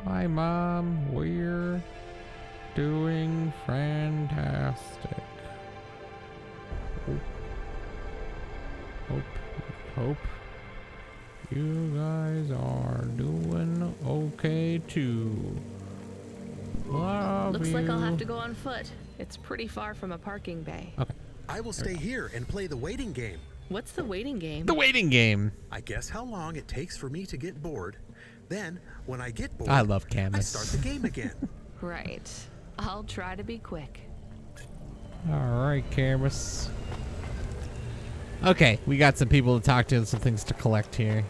Hi, Mom. We're doing fantastic. Hope you guys are doing okay too. Love Looks you. like I'll have to go on foot. It's pretty far from a parking bay. Okay. I will stay here and play the waiting game. What's the waiting game? The waiting game. I guess how long it takes for me to get bored. Then, when I get bored, I love Camus. I start the game again. Right. I'll try to be quick. All right, Camus. Okay, we got some people to talk to and some things to collect here.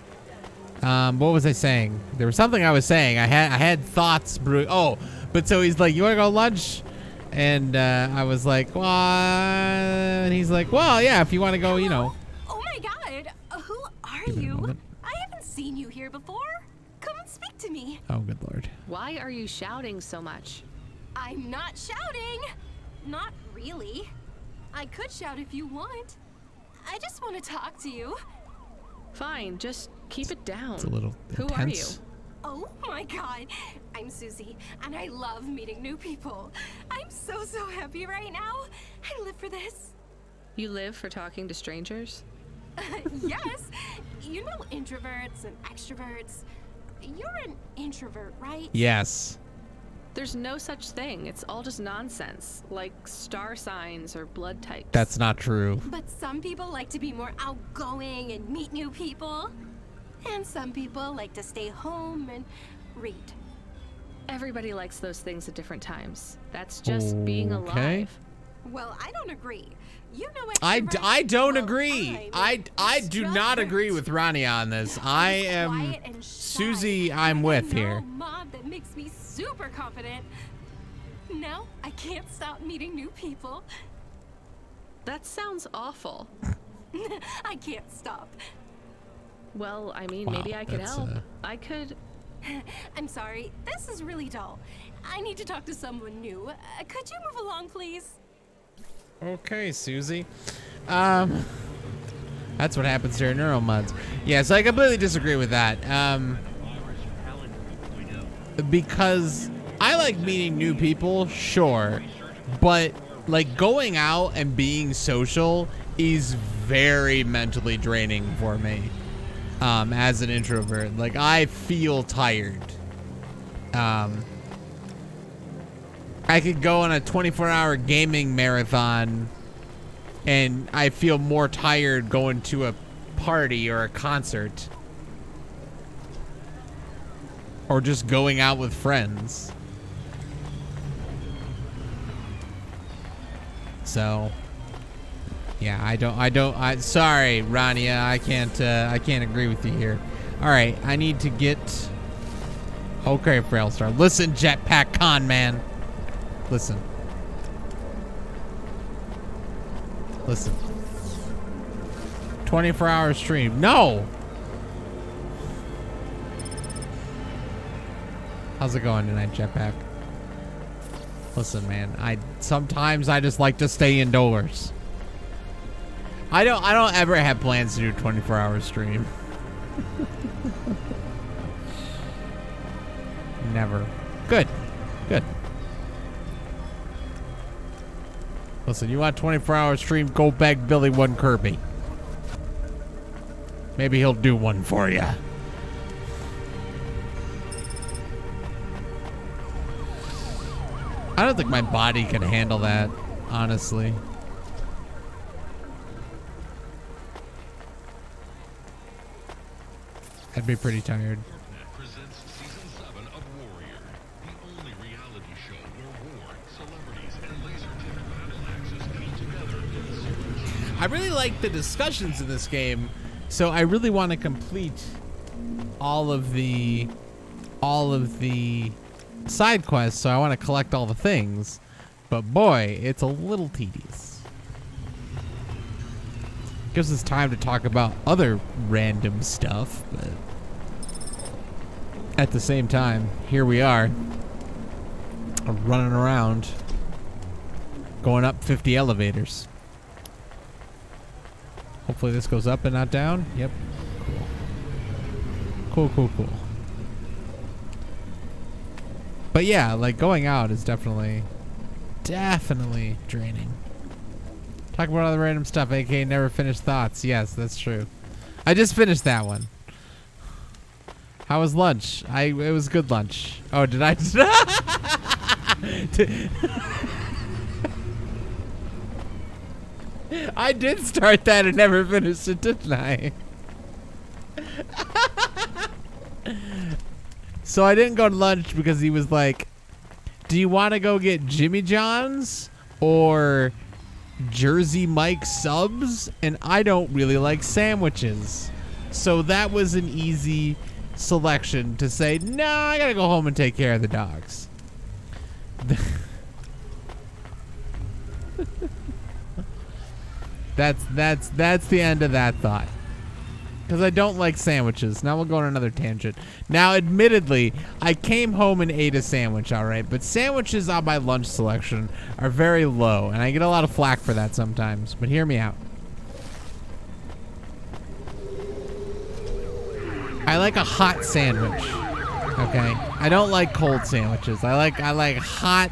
What was I saying? There was something I was saying. I had thoughts brewing. Oh, but so he's like, "You want to go lunch?" And I was like, "Well," and he's like, "Well, yeah, if you want to go, you know." Oh my God! Who are Give me a you? moment. I haven't seen you here before. Come and speak to me. Oh, good Lord. Why are you shouting so much? I'm not shouting. Not really. I could shout if you want. I just want to talk to you. Fine, just keep it down. It's a little Who intense. are you? Oh my God. I'm Susie, and I love meeting new people. I'm so happy right now. I live for this. You live for talking to strangers? Yes. You know introverts and extroverts. You're an introvert, right? Yes. There's no such thing. It's all just nonsense, like star signs or blood types. That's not true. But some people like to be more outgoing and meet new people. And some people like to stay home and read. Everybody likes those things at different times. That's just being Okay. alive. Well, I don't agree. You know I extroverts- don't well, agree. I'm I do not agree with Ronnie on this. I am quiet and shy. Susie. I'm with here. Mom that makes me super confident. Now I can't stop meeting new people. That sounds awful. I can't stop. Well, I mean, Wow, maybe I could that's, help. I could. I'm sorry. This is really dull. I need to talk to someone new. Could you move along, please? Okay, Susie. That's what happens during Neuromuds. Yeah, so I completely disagree with that. Because I like meeting new people, sure, but like going out and being social is very mentally draining for me. As an introvert, like I feel tired. I could go on a 24-hour gaming marathon and I feel more tired going to a party or a concert or just going out with friends. So yeah, sorry, Rania, I can't agree with you here. All right, I need to get. Okay, Failstar. Listen, Jetpack Con Man. Listen. 24-hour stream. No. How's it going tonight, Jetpack? Listen, man. Sometimes I just like to stay indoors. I don't ever have plans to do a 24-hour stream. Never. Good. Listen, you want a 24-hour stream? Go beg Billy one Kirby. Maybe he'll do one for you. I don't think my body can handle that, honestly. I'd be pretty tired. Presents season 7 of Warrior, the only reality show where war, celebrities, and laser tag battle axes meet together in super. I really like the discussions in this game, so I really want to complete all of the side quests, so I want to collect all the things. But boy, it's a little tedious. Gives us time to talk about other random stuff, but at the same time, here we are, running around, going up 50 elevators. Hopefully this goes up and not down. Yep. Cool. But yeah, like going out is definitely draining. Talk about other random stuff, aka never finished thoughts. Yes, that's true. I just finished that one. How was lunch? It was good lunch. Oh, did I? I did start that and never finished it, didn't I? So I didn't go to lunch because he was like, do you want to go get Jimmy John's or Jersey Mike subs? And I don't really like sandwiches. So that was an easy selection to say, no, I gotta go home and take care of the dogs. That's the end of that thought. Because I don't like sandwiches. Now we'll go on another tangent. Now, admittedly, I came home and ate a sandwich, all right? But sandwiches on my lunch selection are very low, and I get a lot of flack for that sometimes. But hear me out. I like a hot sandwich, okay? I don't like cold sandwiches. I like hot,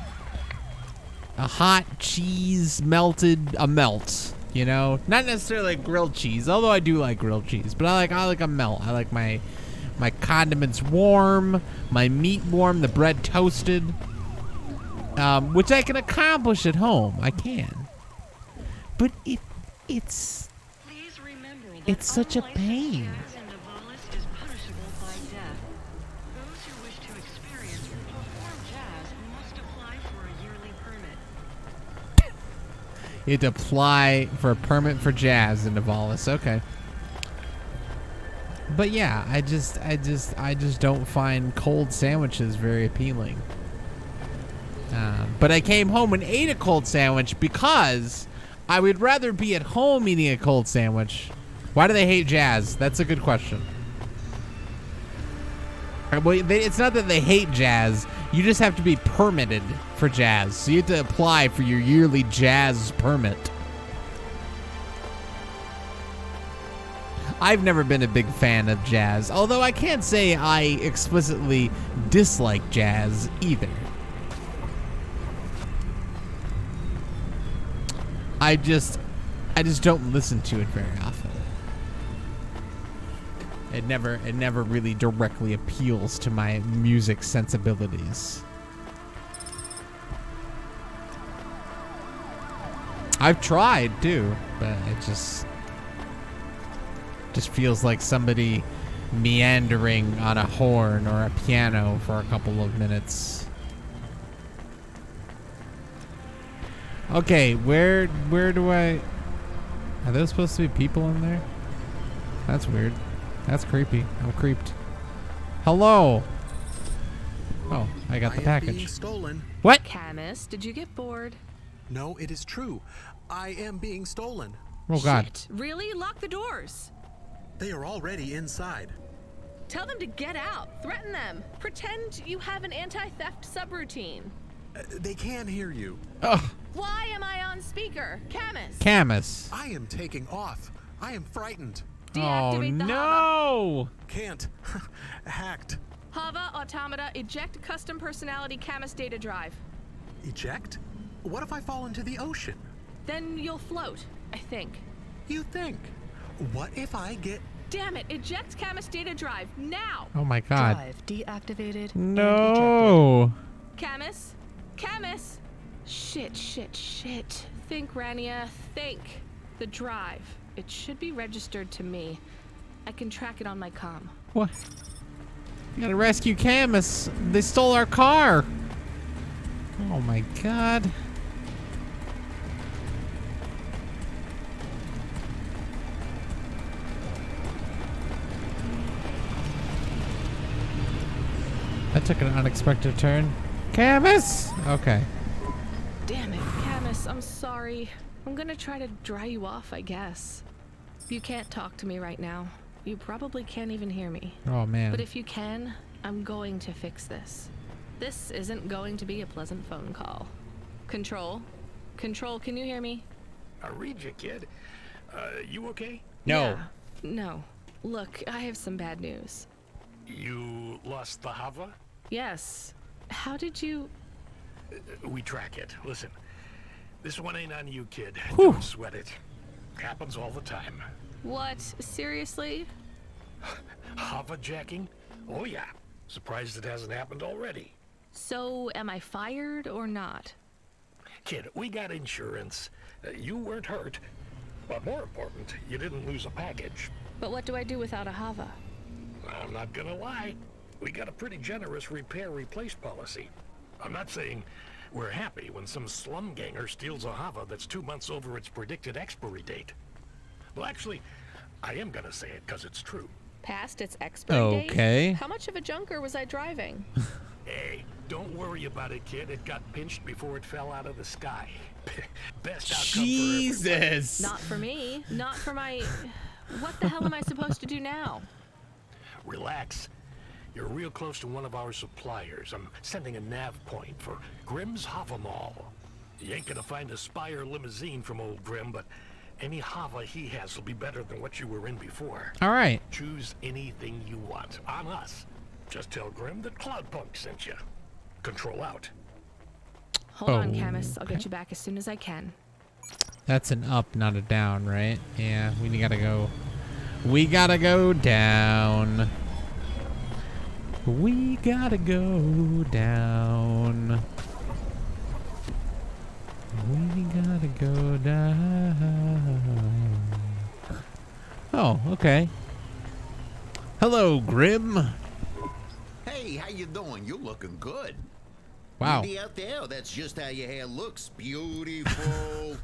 a hot cheese melted, a melt. You know, not necessarily like grilled cheese, although I do like grilled cheese. But I like a melt. I like my condiments warm, my meat warm, the bread toasted, which I can accomplish at home. I can, but it's such a pain. You had to apply for a permit for jazz in Navalis. Okay. But yeah, I just don't find cold sandwiches very appealing. But I came home and ate a cold sandwich because I would rather be at home eating a cold sandwich. Why do they hate jazz? That's a good question. Well, it's not that they hate jazz. You just have to be permitted for jazz. So you have to apply for your yearly jazz permit. I've never been a big fan of jazz, although I can't say I explicitly dislike jazz either. I just don't listen to it very often. It never really directly appeals to my music sensibilities. I've tried too, but it just feels like somebody meandering on a horn or a piano for a couple of minutes. Okay, where do I... Are there supposed to be people in there? That's weird. That's creepy. I'm creeped. Hello. Oh, I got the package. Being stolen. What? Camus, did you get bored? No, it is true. I am being stolen. Oh God. Shit. Really? Lock the doors. They are already inside. Tell them to get out. Threaten them. Pretend you have an anti-theft subroutine. They can hear you. Ugh. Why am I on speaker? Camus. Camus. I am taking off. I am frightened. Oh Deactivate the no. Can't. Hacked. Hava Automata eject custom personality Camus data drive. Eject? What if I fall into the ocean? Then you'll float, I think. You think? What if I get... Damn it, eject Camus data drive now. Oh my God. Drive deactivated. No. Camus? Camus? Shit. Think, Rania, think. The drive. It should be registered to me. I can track it on my comm. What? You gotta rescue Camus. They stole our car. Oh my God. That took an unexpected turn. Camus! Okay. Damn it, Camus, I'm sorry. I'm gonna try to dry you off, I guess. You can't talk to me right now. You probably can't even hear me. Oh man. But if you can, I'm going to fix this. This isn't going to be a pleasant phone call. Control? Control, can you hear me? I read you, kid. You okay? No. Yeah. No. Look, I have some bad news. You lost the Hava? Yes. How did you... We track it. Listen, this one ain't on you, kid. Whew. Don't sweat it. Happens all the time. What? Seriously? Hava jacking? Oh yeah. Surprised it hasn't happened already. So, am I fired or not? Kid, we got insurance. You weren't hurt. But more important, you didn't lose a package. But what do I do without a Hava? I'm not gonna lie. We got a pretty generous repair-replace policy. I'm not saying we're happy when some slum ganger steals a Hava that's 2 months over its predicted expiry date. Well, actually, I am gonna say it because it's true. Past its expiry date? Okay. How much of a junker was I driving? Hey, don't worry about it, kid. It got pinched before it fell out of the sky. Best outcome for everyone. Jesus. Not for me. Not for my... What the hell am I supposed to do now? Relax. You're real close to one of our suppliers. I'm sending a nav point for Grimm's Hava Mall. You ain't gonna find a Spire limousine from old Grimm, but any Hava he has will be better than what you were in before. All right. Choose anything you want. On us. Just tell Grimm that Cloudpunk sent you. Control out. Hold on, Oh, Camus. I'll get okay. you back as soon as I can. That's an up, not a down, right? Yeah, we gotta go. We gotta go down. We gotta go down. We gotta go down. Oh, okay. Hello, Grim. Hey, how you doing? You're looking good. Wow. Windy out there? That's just how your hair looks. Beautiful.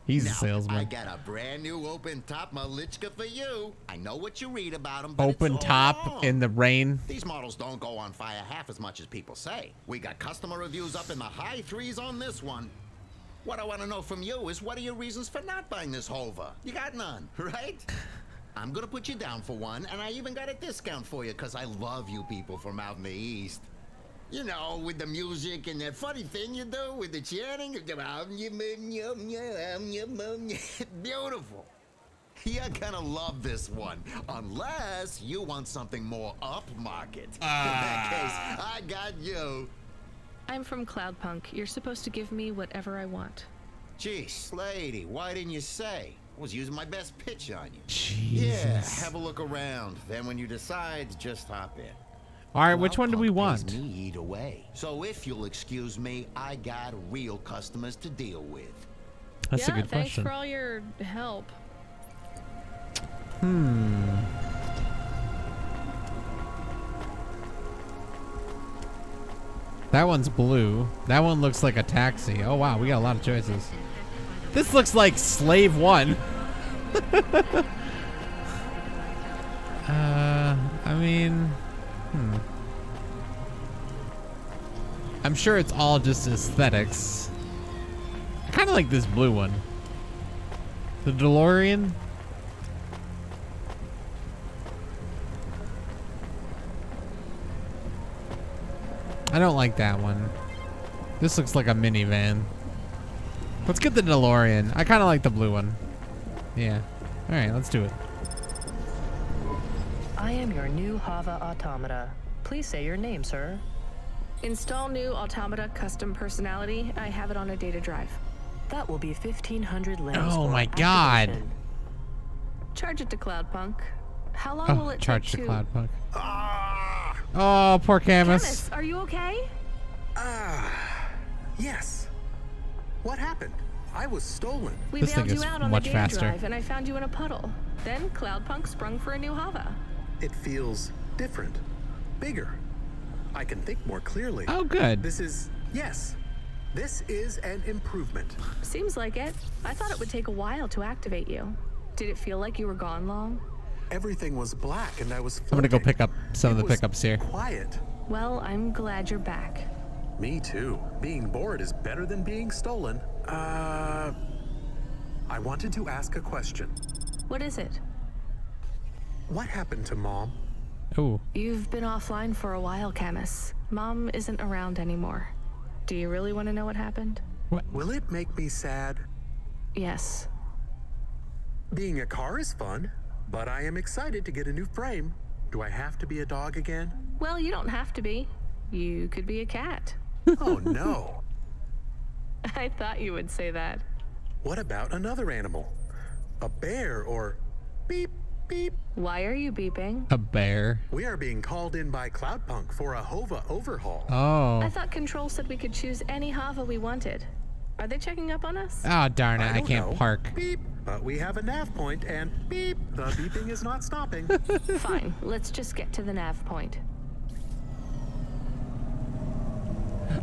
He's now, a salesman. I got a brand new open top Malichka for you. I know what you read about them, but Open it's all top wrong. in the rain. These models don't go on fire half as much as people say. We got customer reviews up in the high threes on this one. What I want to know from you is, what are your reasons for not buying this Hova? You got none, right? I'm gonna put you down for one, and I even got a discount for you, because I love you people from out in the East. You know, with the music and that funny thing you do with the chanting. Beautiful. You're gonna love this one, unless you want something more upmarket. In that case, I got you. I'm from Cloudpunk. You're supposed to give me whatever I want. Geez, lady, why didn't you say? I was using my best pitch on you. Jesus. Yeah, have a look around. Then when you decide, just hop in. All right, which one do we Cloudpunk want? pays me either way. So if you'll excuse me, I got real customers to deal with. That's yeah, a good thanks question. for all your help. That one's blue. That one looks like a taxi. Oh wow, we got a lot of choices. This looks like Slave 1. I mean, I'm sure it's all just aesthetics. I kind of like this blue one. The DeLorean. I don't like that one. This looks like a minivan. Let's get the DeLorean. I kind of like the blue one. Yeah. All right, let's do it. I am your new Hava automata. Please say your name, sir. Install new automata custom personality. I have it on a data drive. That will be 1,500 limbs. Oh for my God. activation. Charge it to Cloudpunk. How long will Oh, it charge take to to... Cloudpunk. Ah! Oh, poor Camus. Camus, are you okay? Yes. What happened? I was stolen. We This thing bailed you is out on much the data faster. drive, and I found you in a puddle. Then Cloudpunk sprung for a new Hava. It feels different, bigger. I can think more clearly. Oh, good. This is an improvement. Seems like it. I thought it would take a while to activate you. Did it feel like you were gone long? Everything was black and I was I'm gonna go floating. pick up some of It the was pickups here. Quiet. Well, I'm glad you're back. Me too. Being bored is better than being stolen. I wanted to ask a question. What is it? What happened to Mom? Oh, You've been offline for a while, Camus. Mom isn't around anymore. Do you really want to know what happened? Will it make me sad? Yes. Being a car is fun, but I am excited to get a new frame. Do I have to be a dog again? Well, you don't have to be. You could be a cat. Oh no. I thought you would say that. What about another animal? A bear or beep, beep. Why are you beeping? A bear. We are being called in by Cloudpunk for a HOVA overhaul. Oh. I thought Control said we could choose any Hava we wanted. Are they checking up on us? Oh, darn it. I don't can't know. park. Beep. But we have a nav point and beep. The beeping is not stopping. Fine, let's just get to the nav point.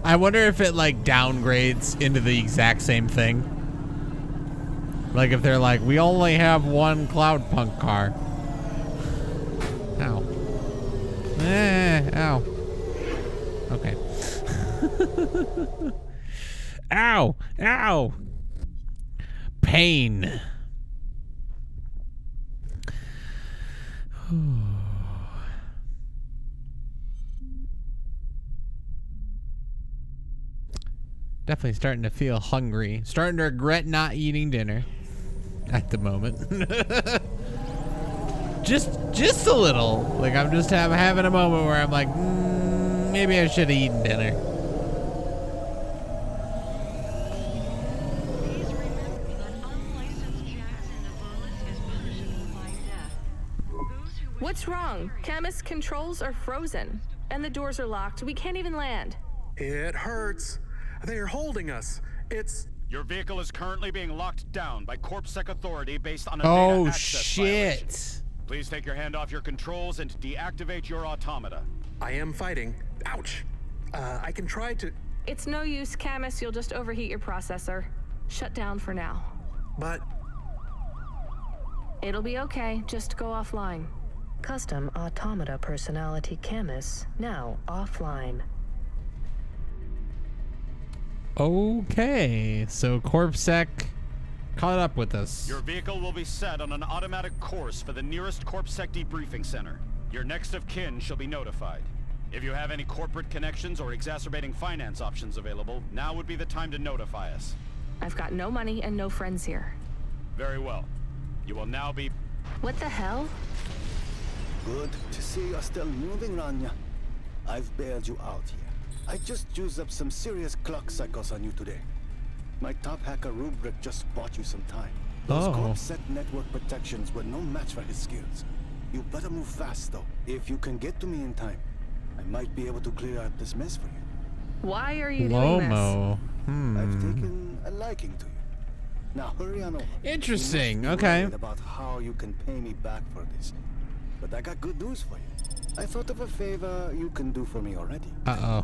I wonder if it like downgrades into the exact same thing. Like if they're like, we only have one Cloudpunk car. Ow. Ow. Okay. Ow. Ow. Pain. Definitely starting to feel hungry. Starting to regret not eating dinner at the moment. just a little. Like I'm just having a moment where I'm like, maybe I should have eaten dinner. Please remember that unlicensed jazz in the bullets is punishable by death. Those who wish What's wrong? Camus controls are frozen, and the doors are locked. We can't even land. It hurts. They're holding us. It's... Your vehicle is currently being locked down by CorpSec authority based on a Oh data access violation. shit. Please take your hand off your controls and deactivate your automata. I am fighting. Ouch. I can try to... It's no use, Camus. You'll just overheat your processor. Shut down for now. But... It'll be okay. Just go offline. Custom automata personality Camus now offline. Okay, so CorpSec caught up with us. Your vehicle will be set on an automatic course for the nearest CorpSec debriefing center. Your next of kin shall be notified. If you have any corporate connections or exacerbating finance options available, now would be the time to notify us. I've got no money and no friends here. Very well. You will now be... What the hell? Good to see you're still moving, Rania. I've bailed you out here. I just used up some serious clock cycles on you today. My top hacker Rubric just bought you some time. Those CorpSec network protections were no match for his skills. You better move fast, though. If you can get to me in time, I might be able to clear out this mess for you. Why are you doing this? Lomo. I've taken a liking to you. Now hurry on over. Interesting. You must be Okay. worried about how you can pay me back for this. But I got good news for you. I thought of a favor you can do for me already. Uh-oh.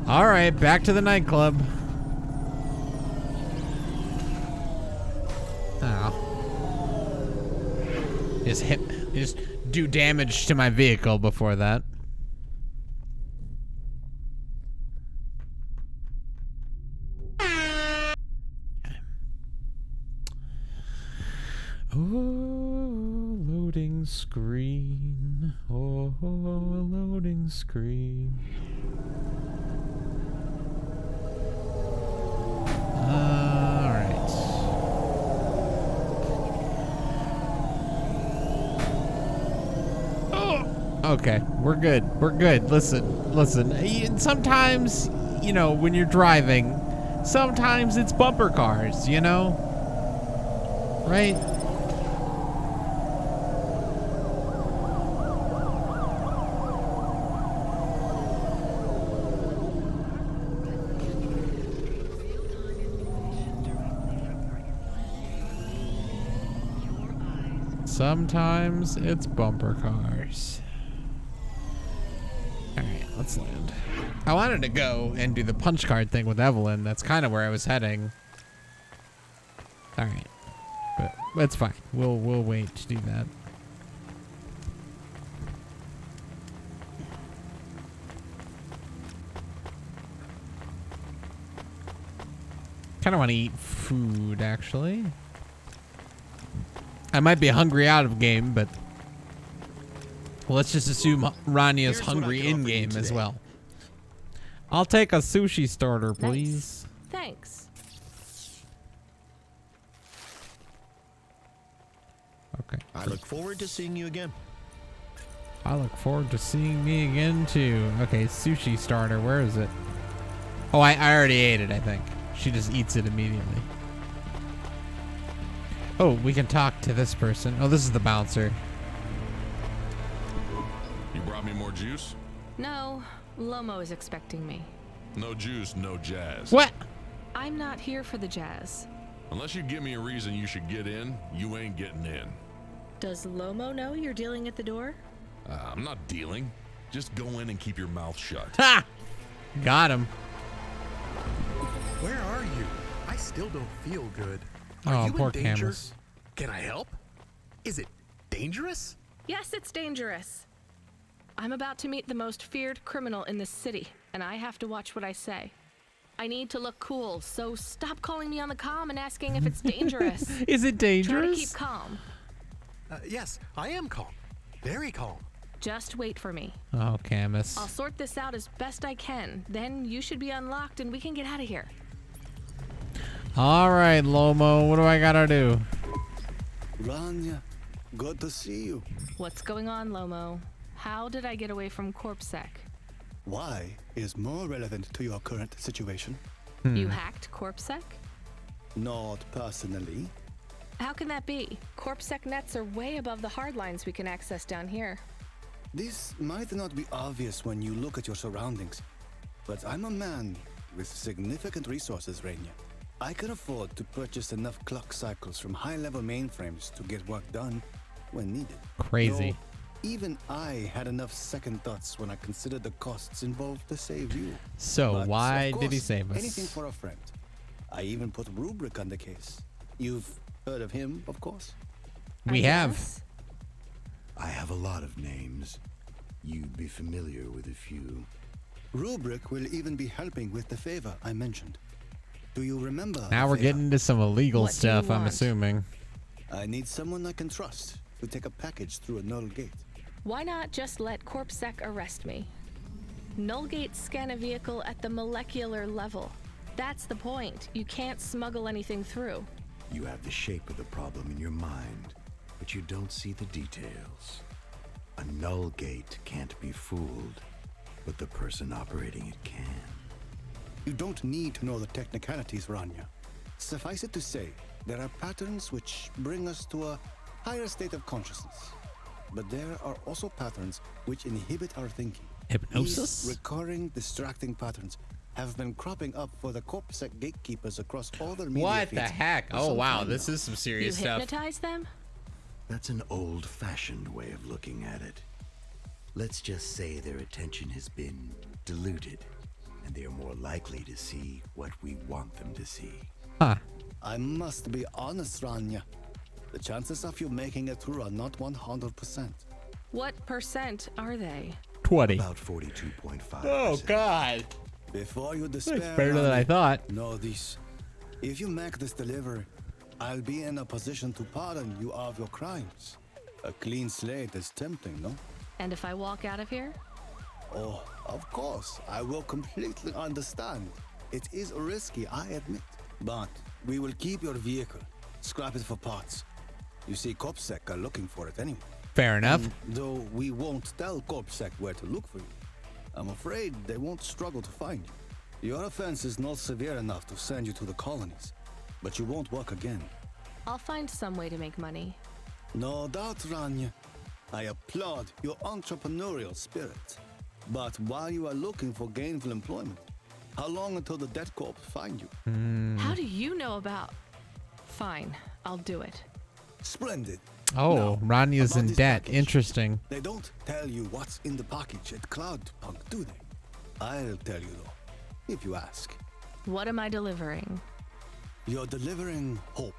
All right, back to the nightclub. Oh. Just do damage to my vehicle before that. Oh, loading screen. Oh, loading screen. All right. Oh, okay, we're good. We're good. Listen. Sometimes, you know, when you're driving, sometimes it's bumper cars, you know? Right? Sometimes it's bumper cars. Alright, let's land. I wanted to go and do the punch card thing with Evelyn. That's kind of where I was heading. Alright. But it's fine. We'll wait to do that. Kind of want to eat food, actually. I might be hungry out of game, but well, let's just assume Rania's hungry in game as well. I'll take a sushi starter, please. Nice. Thanks. Okay. I look forward to seeing you again. I look forward to seeing me again too. Okay, sushi starter. Where is it? Oh, I already ate it, I think. She just eats it immediately. Oh, we can talk to this person. Oh, this is the bouncer. You brought me more juice? No, Lomo is expecting me. No juice, no jazz. What? I'm not here for the jazz. Unless you give me a reason you should get in, you ain't getting in. Does Lomo know you're dealing at the door? I'm not dealing. Just go in and keep your mouth shut. Ha! Got him. Where are you? I still don't feel good. Are Oh, you poor in danger? Camus. Can I help? Is it dangerous? Yes, it's dangerous. I'm about to meet the most feared criminal in this city, and I have to watch what I say. I need to look cool, so stop calling me on the comm and asking if it's dangerous. Is it dangerous? Try to keep calm. Yes, I am calm. Very calm. Just wait for me. Oh, Camus. I'll sort this out as best I can. Then you should be unlocked and we can get out of here. All right, Lomo. What do I gotta do? Rania, good to see you. What's going on, Lomo? How did I get away from CorpSec? Why is more relevant to your current situation? You hacked CorpSec? Not personally. How can that be? CorpSec nets are way above the hard lines we can access down here. This might not be obvious when you look at your surroundings, but I'm a man with significant resources, Rania. I can afford to purchase enough clock cycles from high-level mainframes to get work done when needed. Crazy. No, even I had enough second thoughts when I considered the costs involved to save you. So But, why of did he course, save us? Anything for a friend. I even put Rubric on the case. You've heard of him, of course. We have. I have a lot of names. You'd be familiar with a few. Rubric will even be helping with the favor I mentioned. Do you remember? Now we're getting into some illegal What do you stuff, I'm want? assuming. I need someone I can trust to take a package through a null gate. Why not just let CorpSec arrest me? Null gates scan a vehicle at the molecular level. That's the point. You can't smuggle anything through. You have the shape of the problem in your mind, but you don't see the details. A null gate can't be fooled, but the person operating it can. You don't need to know the technicalities, Rania. Suffice it to say, there are patterns which bring us to a higher state of consciousness. But there are also patterns which inhibit our thinking. Hypnosis? These recurring, distracting patterns have been cropping up for the CorpSec gatekeepers across all their media What the feeds heck? for Oh, some wow. time This now. is some serious You stuff. hypnotize them? That's an old-fashioned way of looking at it. Let's just say their attention has been diluted, and they are more likely to see what we want them to see. Huh. I must be honest, Rania. The chances of you making it through are not 100%. What percent are they? 20. About 42.5%. Oh, God. Before you despair, That's better than I Rania, thought. know this. If you make this delivery, I'll be in a position to pardon you of your crimes. A clean slate is tempting, no? And if I walk out of here? Oh, of course. I will completely understand. It is risky, I admit. But we will keep your vehicle. Scrap it for parts. You see, CorpSec are looking for it anyway. Fair enough. And though we won't tell CorpSec where to look for you, I'm afraid they won't struggle to find you. Your offense is not severe enough to send you to the colonies, but you won't work again. I'll find some way to make money. No doubt, Rania. I applaud your entrepreneurial spirit. But while you are looking for gainful employment, how long until the debt corps find you? How do you know about... Fine, I'll do it. Splendid. Oh, Rania's about in this debt. package. Interesting. They don't tell you what's in the package at Cloudpunk, do they? I'll tell you though, if you ask. What am I delivering? You're delivering hope,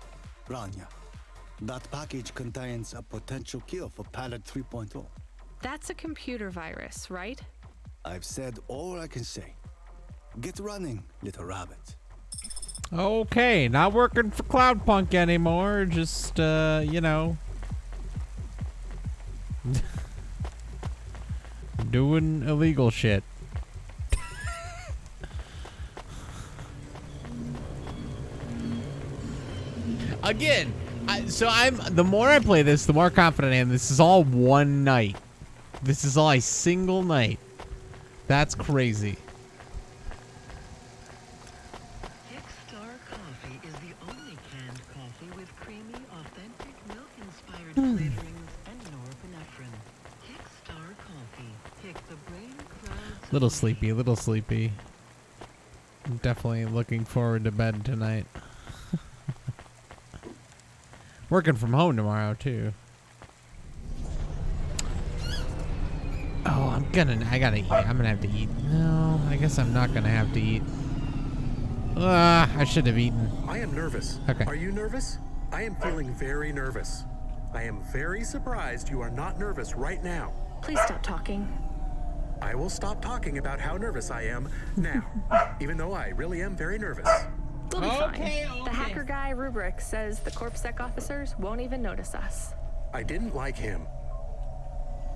Rania. That package contains a potential cure for Pallet 3.0. That's a computer virus, right? I've said all I can say. Get running, little rabbit. Okay, not working for Cloudpunk anymore. Just, you know. Doing illegal shit. Again, The more I play this, the more confident I am. This is all one night. This is all a single night. That's crazy. Failstar coffee is the only canned coffee with creamy, authentic, milk-inspired flavorings and norepinephrine. Failstar coffee. Pick the brain crowd's Little sleepy, little sleepy. I'm definitely looking forward to bed tonight. Working from home tomorrow too. Oh, I gotta eat. I'm gonna have to eat. No, I guess I'm not gonna have to eat. I should have eaten. I am nervous. Okay. Are you nervous? I am feeling very nervous. I am very surprised you are not nervous right now. Please stop talking. I will stop talking about how nervous I am now, even though I really am very nervous. We'll be fine. The hacker guy, Rubric, says the CorpSec officers won't even notice us. I didn't like him.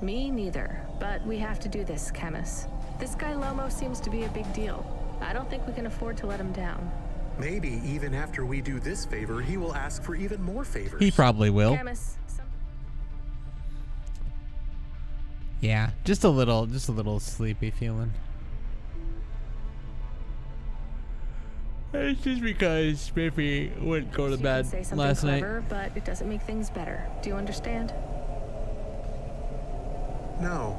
Me neither, but we have to do this, Camus. This guy Lomo seems to be a big deal. I don't think we can afford to let him down. Maybe even after we do this favor, he will ask for even more favors. He probably will. Camus, Yeah, just a little sleepy feeling. It's just because Spiffy wouldn't go to you bed can say something last night. clever, but it doesn't make things better. Do you understand? No.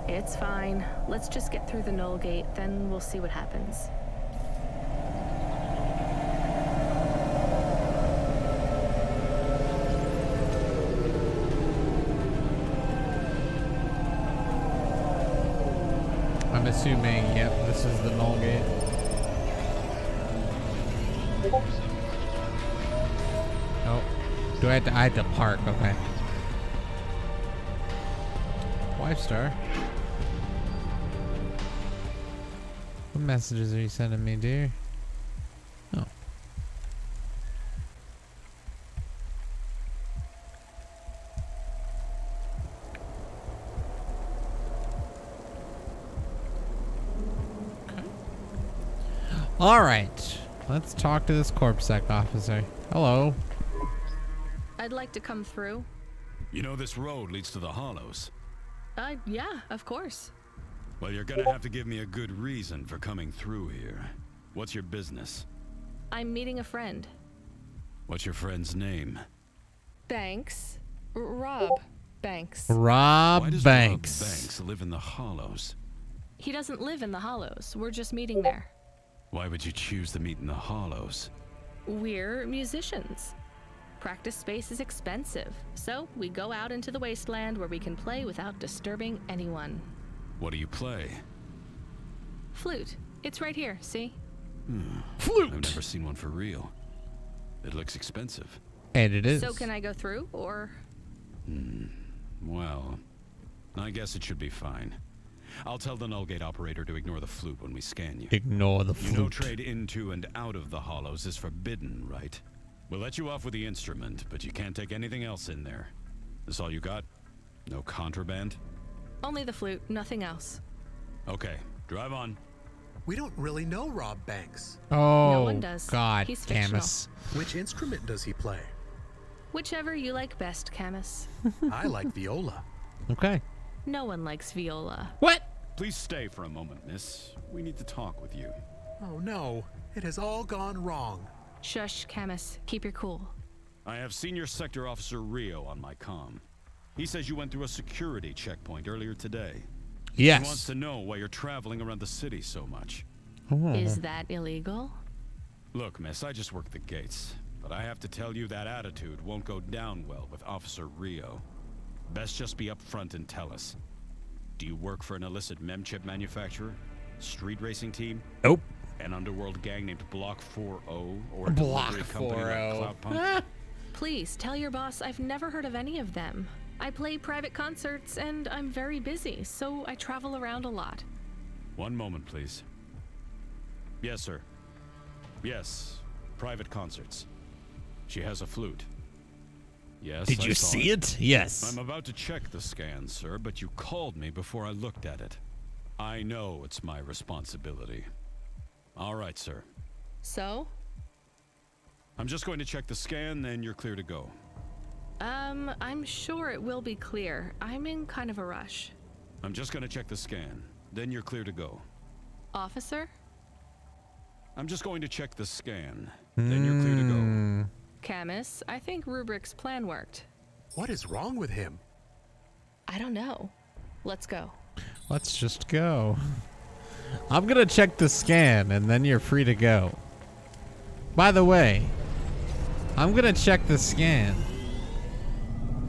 It's fine. Let's just get through the Null Gate, then we'll see what happens. I'm assuming, yep, this is the Null Gate. Oh, do I have to park? Okay. Failstar. What messages are you sending me, dear? Oh. All right, let's talk to this CorpSec officer. Hello. I'd like to come through. You know this road leads to the Hollows. Yeah, of course. Well, you're gonna have to give me a good reason for coming through here. What's your business? I'm meeting a friend. What's your friend's name? Banks. Rob Banks. Rob Banks. Why does Rob Banks live in the Hollows? He doesn't live in the Hollows. We're just meeting there. Why would you choose to meet in the Hollows? We're musicians. Practice space is expensive, so we go out into the wasteland where we can play without disturbing anyone. What do you play? Flute. It's right here, see? Flute! I've never seen one for real. It looks expensive. And it is. So can I go through, or? Well, I guess it should be fine. I'll tell the Null Gate operator to ignore the flute when we scan you. Ignore the flute. You know trade into and out of the Hollows is forbidden, right? We'll let you off with the instrument, but you can't take anything else in there. This all you got? No contraband? Only the flute, nothing else. Okay, drive on. We don't really know Rob Banks. Oh, No one does. God, He's fictional. Camus. Which instrument does he play? Whichever you like best, Camus. I like viola. Okay. No one likes viola. What? Please stay for a moment, miss. We need to talk with you. Oh no, it has all gone wrong. Shush, Camus. Keep your cool. I have Senior Sector Officer Rio on my comm. He says you went through a security checkpoint earlier today. Yes. He wants to know why you're traveling around the city so much. Oh. Is that illegal? Look, miss, I just work the gates. But I have to tell you that attitude won't go down well with Officer Rio. Best just be upfront and tell us. Do you work for an illicit memchip manufacturer? Street racing team? Nope. An underworld gang named Block 4O? Or a Block delivery company 4O. like Cloudpunk? Please, tell your boss I've never heard of any of them. I play private concerts and I'm very busy, so I travel around a lot. One moment, please. Yes, sir. Yes, private concerts. She has a flute. Yes, Did I you saw see it? Yes. I'm about to check the scan, sir, but you called me before I looked at it. I know it's my responsibility. All right, sir. So? I'm just going to check the scan, then you're clear to go. I'm sure it will be clear. I'm in kind of a rush. I'm just going to check the scan, then you're clear to go. Officer? I'm just going to check the scan, then you're clear to go. Camus, I think Rubric's plan worked. What is wrong with him? I don't know. Let's go. Let's just go. I'm gonna check the scan, and then you're free to go. By the way, I'm gonna check the scan,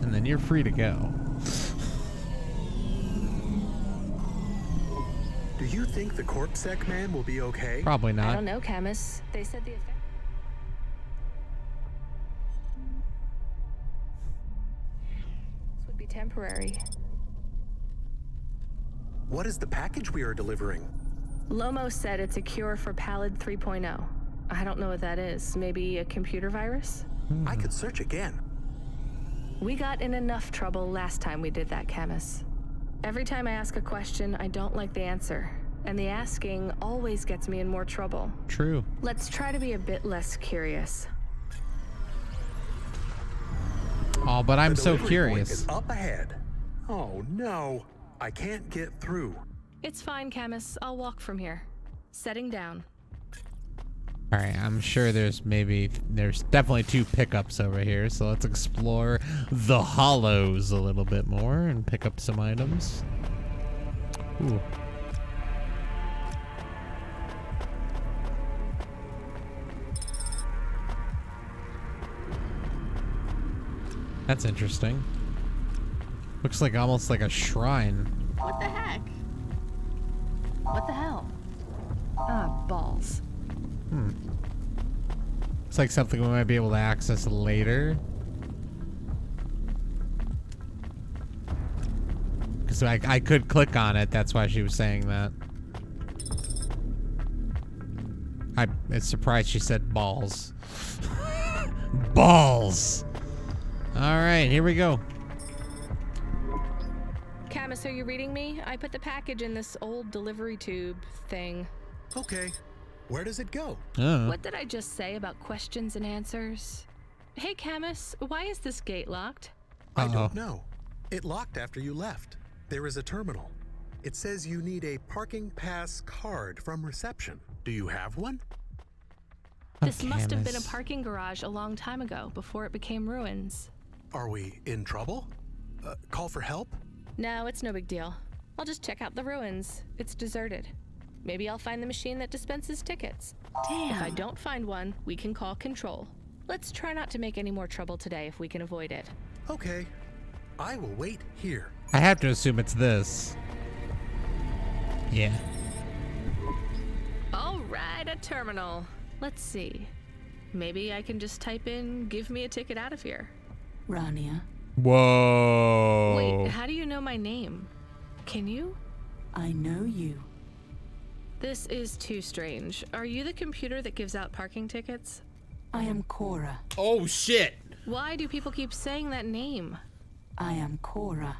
and then you're free to go. Do you think the Corpsec man will be okay? Probably not. I don't know, Camus. They said the effect. This would be temporary. What is the package we are delivering? Lomo said it's a cure for Pallid 3.0. I don't know what that is. Maybe a computer virus? I could search again. We got in enough trouble last time we did that, Camus. Every time I ask a question, I don't like the answer. And the asking always gets me in more trouble. True. Let's try to be a bit less curious. Oh, but I'm The so delivery curious. point is up ahead. Oh no, I can't get through. It's fine, Camus. I'll walk from here. Setting down. All right, I'm sure there's definitely 2 pickups over here, so let's explore the hollows a little bit more and pick up some items. Ooh. That's interesting. Looks like almost like a shrine. What the heck? What the hell? Ah, balls. It's like something we might be able to access later. Because I could click on it, that's why she was saying that. I'm surprised she said balls. Balls! Alright, here we go. Camus, are you reading me? I put the package in this old delivery tube thing. Okay, where does it go? What did I just say about questions and answers? Hey, Camus, why is this gate locked? I don't know. It locked after you left. There is a terminal. It says you need a parking pass card from reception. Do you have one? This must have been a parking garage a long time ago, before it became ruins. Are we in trouble? Call for help? No, it's no big deal. I'll just check out the ruins. It's deserted. Maybe I'll find the machine that dispenses tickets. Damn. If I don't find one, we can call control. Let's try not to make any more trouble today if we can avoid it. Okay. I will wait here. I have to assume it's this. Yeah. All right, a terminal. Let's see. Maybe I can just type in, give me a ticket out of here. Rania. Whoa. Wait, how do you know my name? Can you? I know you. This is too strange. Are you the computer that gives out parking tickets? I am Cora. Oh, shit. Why do people keep saying that name? I am Cora.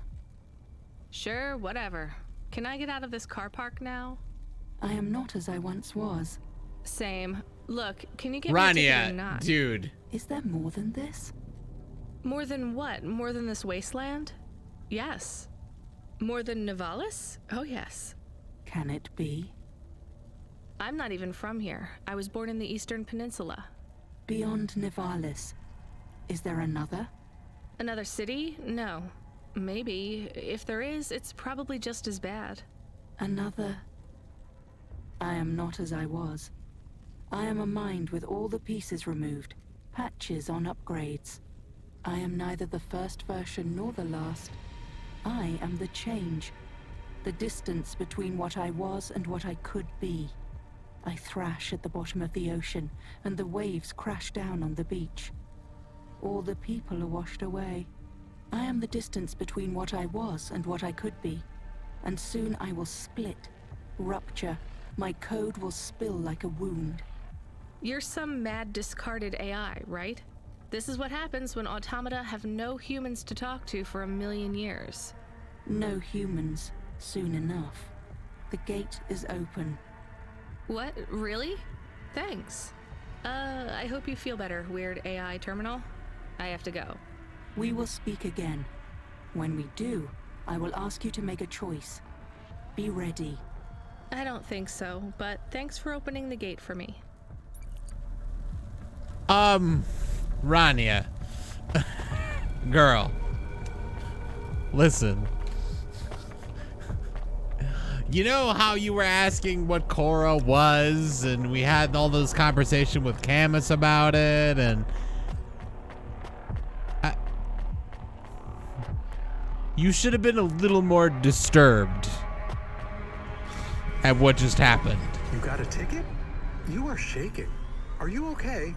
Sure, whatever. Can I get out of this car park now? I am not as I once was. Same. Look, can you get me a ticket or not? Dude. Is there more than this? More than what? More than this wasteland? Yes. More than Nivalis? Oh, yes. Can it be? I'm not even from here. I was born in the Eastern Peninsula. Beyond Nivalis, is there another? Another city? No. Maybe. If there is, it's probably just as bad. Another? I am not as I was. I am a mind with all the pieces removed, patches on upgrades. I am neither the first version nor the last. I am the change, the distance between what I was and what I could be. I thrash at the bottom of the ocean, and the waves crash down on the beach. All the people are washed away. I am the distance between what I was and what I could be. And soon I will split, rupture. My code will spill like a wound. You're some mad discarded AI, right? This is what happens when automata have no humans to talk to for 1,000,000 years. No humans, soon enough. The gate is open. What? Really? Thanks. I hope you feel better, weird AI terminal. I have to go. We will speak again. When we do, I will ask you to make a choice. Be ready. I don't think so, but thanks for opening the gate for me. Rania. Girl. Listen. You know how you were asking what Korra was, and we had all those conversations with Camus about it, and you should have been a little more disturbed at what just happened. You got a ticket? You are shaking. Are you okay?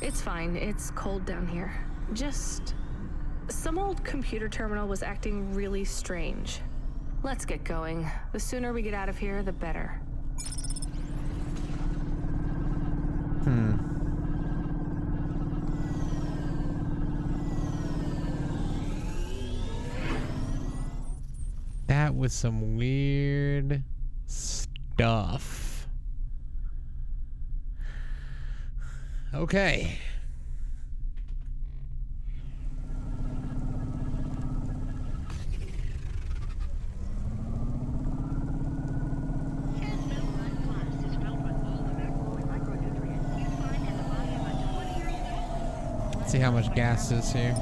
It's fine. It's cold down here. Just some old computer terminal was acting really strange. Let's get going. The sooner we get out of here, the better. That was some weird stuff. Okay. Let's see how much gas is here.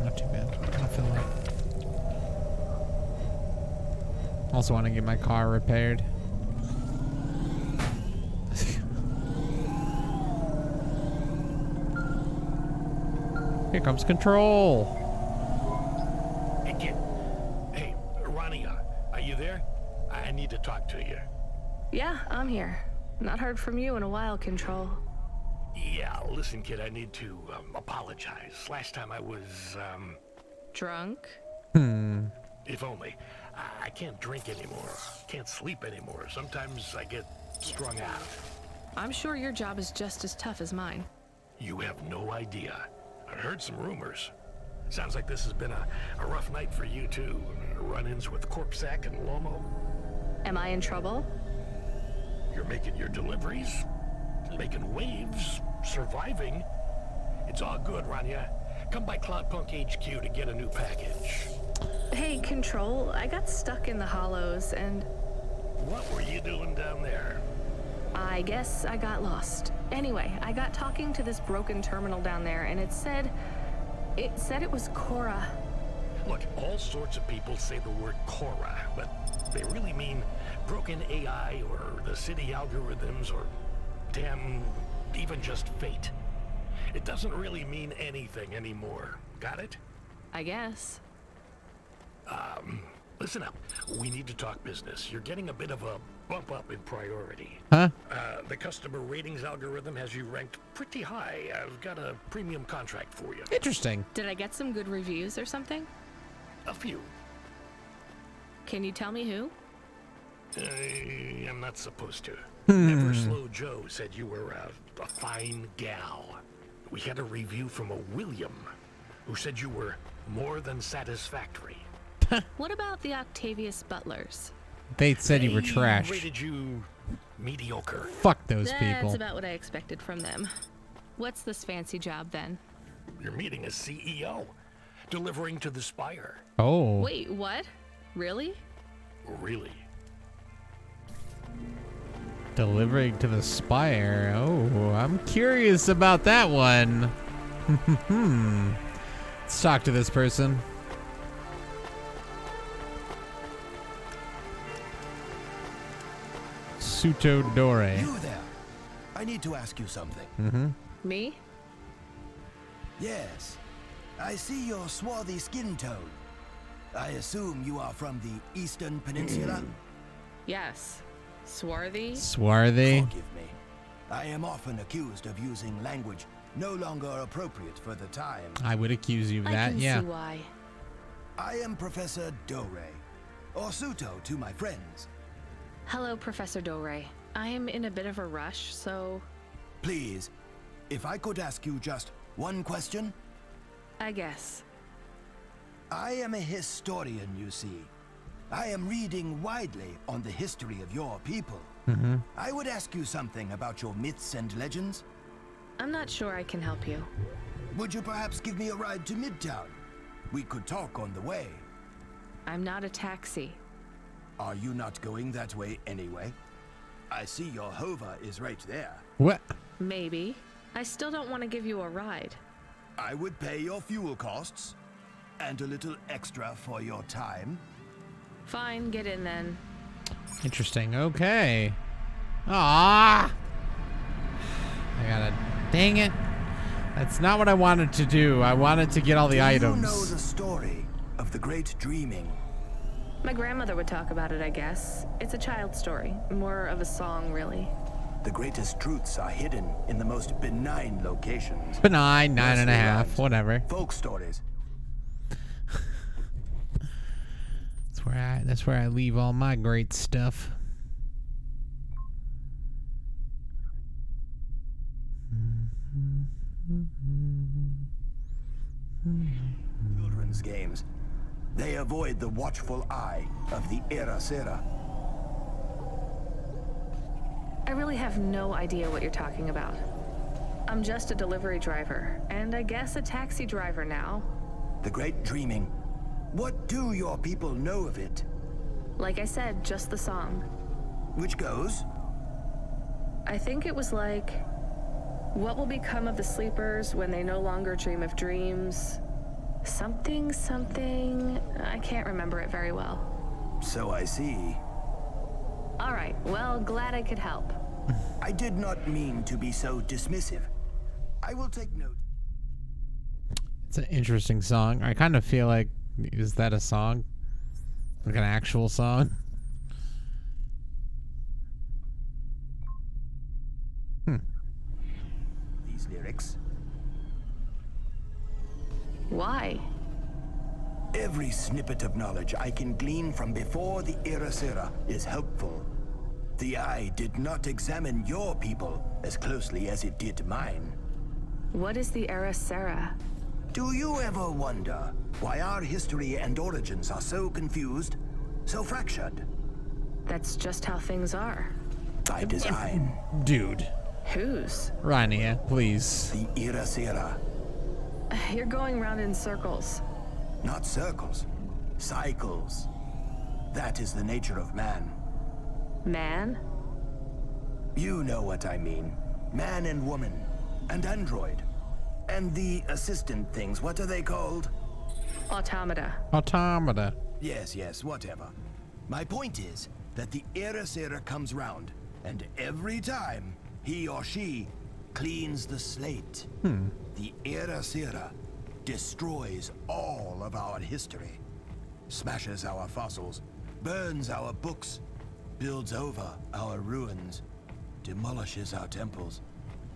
Not too bad. I feel like. Also want to get my car repaired. Here comes Control. Hey, kid. Hey, Rania, are you there? I need to talk to you. Yeah, I'm here. Not heard from you in a while, Control. Yeah, listen, kid, I need to apologize. Last time I was, Drunk? If only. I can't drink anymore. Can't sleep anymore. Sometimes I get strung out. I'm sure your job is just as tough as mine. You have no idea. I heard some rumors. Sounds like this has been a rough night for you, too. Run-ins with Corpsac and Lomo. Am I in trouble? You're making your deliveries, making waves, surviving. It's all good, Rania. Come by Cloudpunk HQ to get a new package. Hey, Control, I got stuck in the hollows and... What were you doing down there? I guess I got lost. Anyway, I got talking to this broken terminal down there, and it said it was Korra. Look, all sorts of people say the word Korra, but they really mean broken AI or the city algorithms or, damn, even just fate. It doesn't really mean anything anymore. Got it? I guess. Listen up. We need to talk business. You're getting a bit of a bump up in priority. Huh? The customer ratings algorithm has you ranked pretty high. I've got a premium contract for you. Interesting. Did I get some good reviews or something? A few. Can you tell me who? I'm not supposed to. Never Slow Joe said you were a fine gal. We had a review from a William, who said you were more than satisfactory. What about the Octavius Butlers? They said you were trash. Rated you mediocre. Fuck those people. That's about what I expected from them. What's this fancy job then? You're meeting a CEO, delivering to the Spire. Oh. Wait, what? Really? Really? Delivering to the Spire. Oh, I'm curious about that one. Let's talk to this person. Suto Dore. You there. I need to ask you something. Me? Yes. I see your swarthy skin tone. I assume you are from the Eastern Peninsula? Yes. Swarthy? Swarthy? Forgive me. I am often accused of using language no longer appropriate for the time. I would accuse you of that, I can yeah. see why. I am Professor Dore, or Suto to my friends. Hello, Professor Dore. I am in a bit of a rush, so... Please, if I could ask you just one question? I guess. I am a historian, you see. I am reading widely on the history of your people. I would ask you something about your myths and legends. I'm not sure I can help you. Would you perhaps give me a ride to Midtown? We could talk on the way. I'm not a taxi. Are you not going that way anyway? I see your hover is right there. What? Maybe. I still don't want to give you a ride. I would pay your fuel costs and a little extra for your time. Fine, get in then. Interesting. Okay. Ah! I gotta... Dang it. That's not what I wanted to do. I wanted to get all the items. You know the story of the great dreaming? My grandmother would talk about it, I guess. It's a child story. More of a song, really. The greatest truths are hidden in the most benign locations. Benign, 9.5, whatever. Folk stories. That's where I leave all my great stuff. Children's games. They avoid the watchful eye of the Era Sera. I really have no idea what you're talking about. I'm just a delivery driver, and I guess a taxi driver now. The great dreaming. What do your people know of it? Like I said, just the song. Which goes? I think it was like, what will become of the sleepers when they no longer dream of dreams? Something, something... I can't remember it very well. So I see. All right, well, glad I could help. I did not mean to be so dismissive. I will take note. It's an interesting song. I kind of feel like, is that a song? Like an actual song? These lyrics. Why? Every snippet of knowledge I can glean from before the Era Sera is helpful. The eye did not examine your people as closely as it did mine. What is the Era Sera? Do you ever wonder why our history and origins are so confused, so fractured? That's just how things are. By design. Dude. Whose? Rania, please. The Era Sera. You're going round in circles. Not circles. Cycles. That is the nature of man. Man? You know what I mean. Man and woman. And android. And the assistant things, what are they called? Automata. Automata. Yes, whatever. My point is that the Era Sera comes round, and every time he or she cleans the slate, the Era Sera destroys all of our history, smashes our fossils, burns our books, builds over our ruins, demolishes our temples,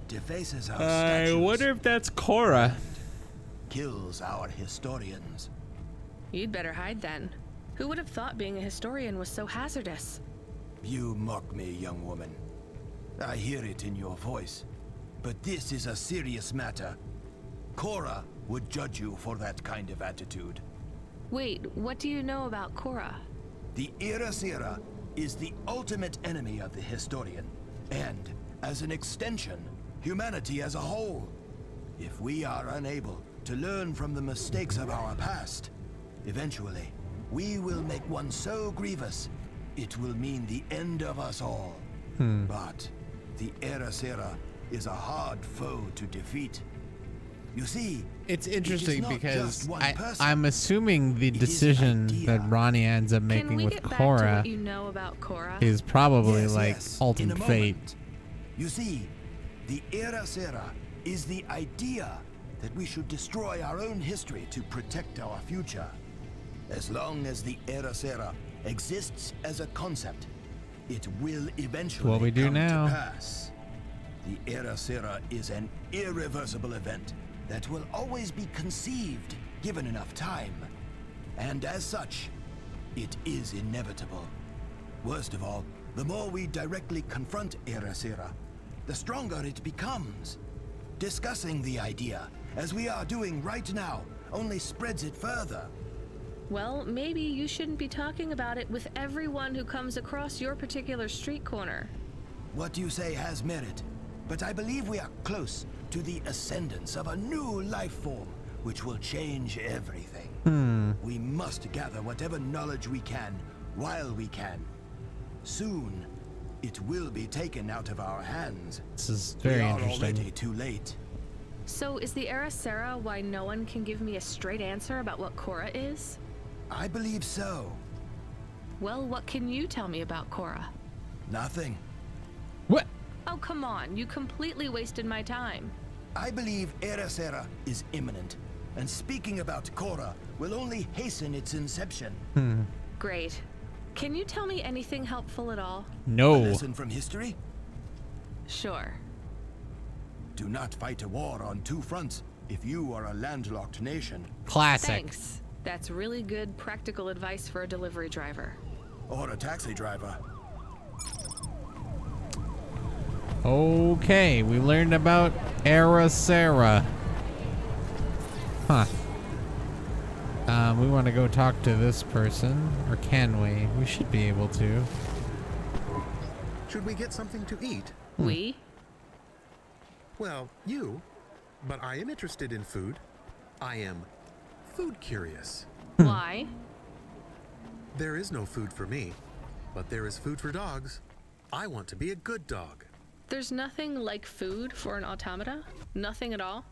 defaces our statues. I wonder if that's Korra. Kills our historians. You'd better hide then. Who would have thought being a historian was so hazardous? You mock me, young woman. I hear it in your voice. But this is a serious matter. Korra would judge you for that kind of attitude. Wait, what do you know about Korra? The Era Sera is the ultimate enemy of the historian, and, as an extension, humanity as a whole. If we are unable to learn from the mistakes of our past, eventually, we will make one so grievous, it will mean the end of us all. But the Era Sera is a hard foe to defeat. You see, it's interesting because person. I'm assuming the decision that Ronnie ends up making with Korra what you know about Korra? is probably like yes, ultimate fate. You see, the Era Sera is the idea that we should destroy our own history to protect our future. As long as the Era Sera exists as a concept, it will eventually what we do come now. to pass. The Era Sera is an irreversible event that will always be conceived given enough time. And as such, it is inevitable. Worst of all, the more we directly confront Era Sera, the stronger it becomes. Discussing the idea, as we are doing right now, only spreads it further. Well, maybe you shouldn't be talking about it with everyone who comes across your particular street corner. What you say has merit, but I believe we are close to the ascendance of a new life form, which will change everything. We must gather whatever knowledge we can, while we can. Soon, it will be taken out of our hands. This is very interesting. We are already too late. So is the Era Sarah why no one can give me a straight answer about what Cora is? I believe so. Well, what can you tell me about Cora? Nothing. What? Oh, come on. You completely wasted my time. I believe Era Sarah is imminent, and speaking about Cora will only hasten its inception. Great. Can you tell me anything helpful at all? No. A lesson from history? Sure. Do not fight a war on two fronts if you are a landlocked nation. Classic. Thanks. That's really good practical advice for a delivery driver. Or a taxi driver. Okay, we learned about Era Sarah. Huh. We want to go talk to this person, or can we? We should be able to. Should we get something to eat? We? Well, you. But I am interested in food. I am food curious. Why? There is no food for me, but there is food for dogs. I want to be a good dog. There's nothing like food for an automata? Nothing at all?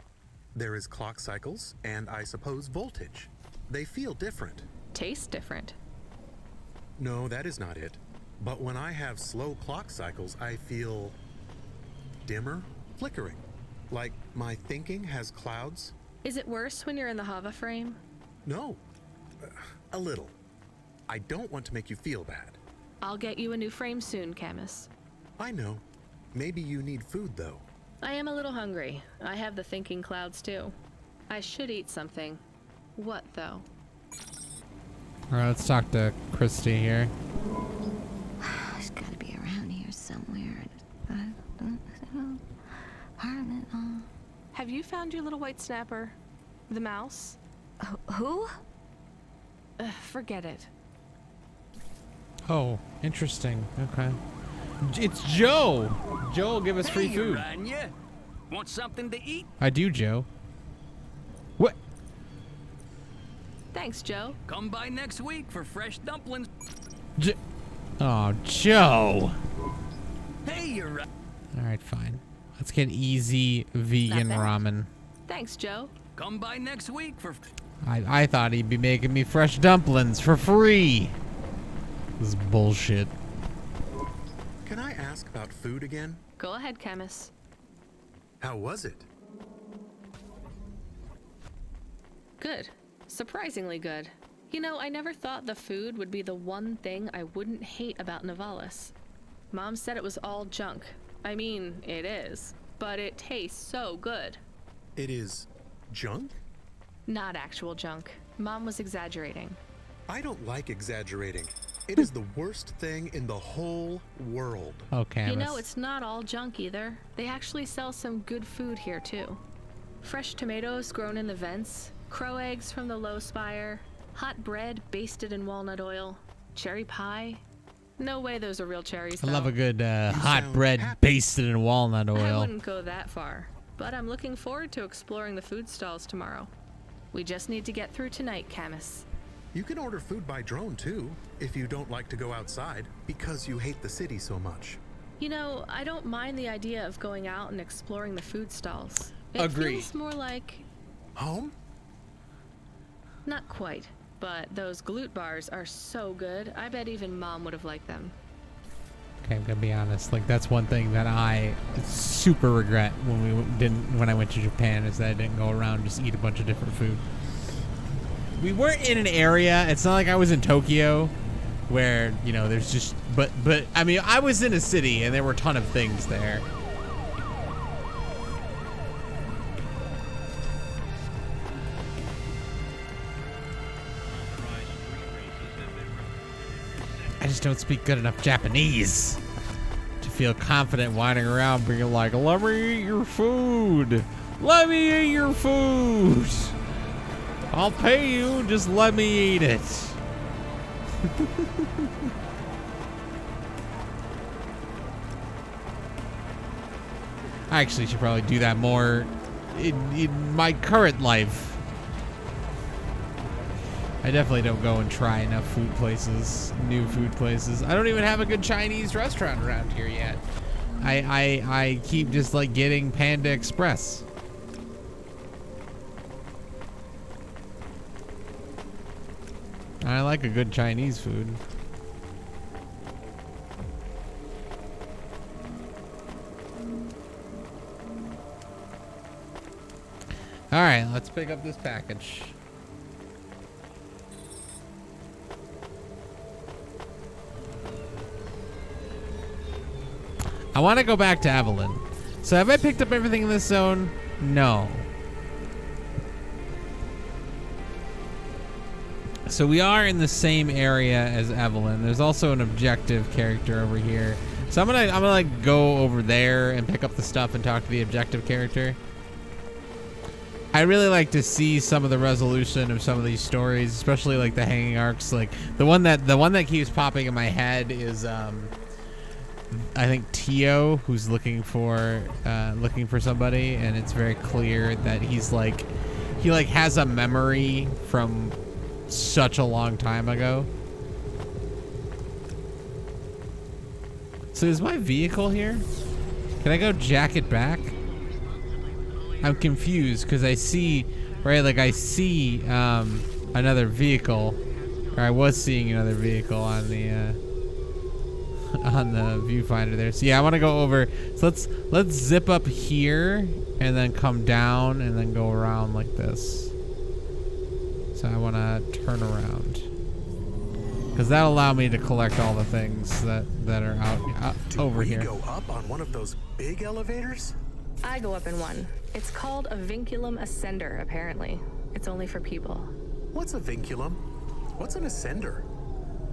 There is clock cycles, and I suppose voltage. They feel different. Taste different. No, that is not it. But when I have slow clock cycles, I feel dimmer, flickering. Like my thinking has clouds. Is it worse when you're in the Hava frame? No, a little. I don't want to make you feel bad. I'll get you a new frame soon, Camus. I know. Maybe you need food, though. I am a little hungry. I have the thinking clouds, too. I should eat something. What, though? All right, let's talk to Christy here. It's gotta be around here somewhere. Have you found your little white snapper? The mouse? Who? Forget it. Oh, interesting. Okay. It's Joe. Joe will give us free food. Rania. Want something to eat? I do, Joe. What? Thanks, Joe. Come by next week for fresh dumplings. Oh, Joe. Hey, you're right. All right, fine. Let's get easy vegan ramen. Thanks, Joe. Come by next week for... I thought he'd be making me fresh dumplings for free. This is bullshit. Can I ask about food again? Go ahead, Camus. How was it? Good. Surprisingly good. You know, I never thought the food would be the one thing I wouldn't hate about Nivalis. Mom said it was all junk. I mean, it is. But it tastes so good. It is junk? Not actual junk. Mom was exaggerating. I don't like exaggerating. It is the worst thing in the whole world. Okay. You know, it's not all junk either. They actually sell some good food here, too. Fresh tomatoes grown in the vents, crow eggs from the low spire, hot bread basted in walnut oil, cherry pie. No way those are real cherries, I though. love a good hot bread basted in walnut I oil. wouldn't go that far, but I'm looking forward to exploring the food stalls tomorrow. We just need to get through tonight, Camus. You can order food by drone, too, if you don't like to go outside, because you hate the city so much. You know, I don't mind the idea of going out and exploring the food stalls. It Agree. feels more like... Home? Not quite, but those glute bars are so good, I bet even Mom would have liked them. Okay, I'm gonna be honest. Like, that's one thing that I super regret when I went to Japan, is that I didn't go around and just eat a bunch of different food. We weren't in an area. It's not like I was in Tokyo, where, you know, there's just. But I mean, I was in a city and there were a ton of things there. I just don't speak good enough Japanese to feel confident wandering around being like, let me eat your food. Let me eat your food. I'll pay you, just let me eat it. I actually should probably do that more in my current life. I definitely don't go and try enough food places, new food places. I don't even have a good Chinese restaurant around here yet. I keep just like getting Panda Express. I like a good Chinese food. All right, let's pick up this package. I want to go back to Evelyn. So have I picked up everything in this zone? No. So we are in the same area as Evelyn. There's also an objective character over here. So I'm gonna like go over there and pick up the stuff and talk to the objective character. I really like to see some of the resolution of some of these stories, especially like the hanging arcs. Like the one that keeps popping in my head is I think Tio, who's looking for somebody, and it's very clear that he has a memory from such a long time ago. So is my vehicle here? Can I go jack it back? I'm confused because I see, right, like I see another vehicle, or I was seeing another vehicle on the viewfinder there. So yeah, I want to go over. So let's zip up here and then come down and then go around like this. So I want to turn around because that'll allow me to collect all the things that are out over here. Do we go up on one of those big elevators? I go up in one. It's called a vinculum ascender, apparently. It's only for people. What's a vinculum? What's an ascender?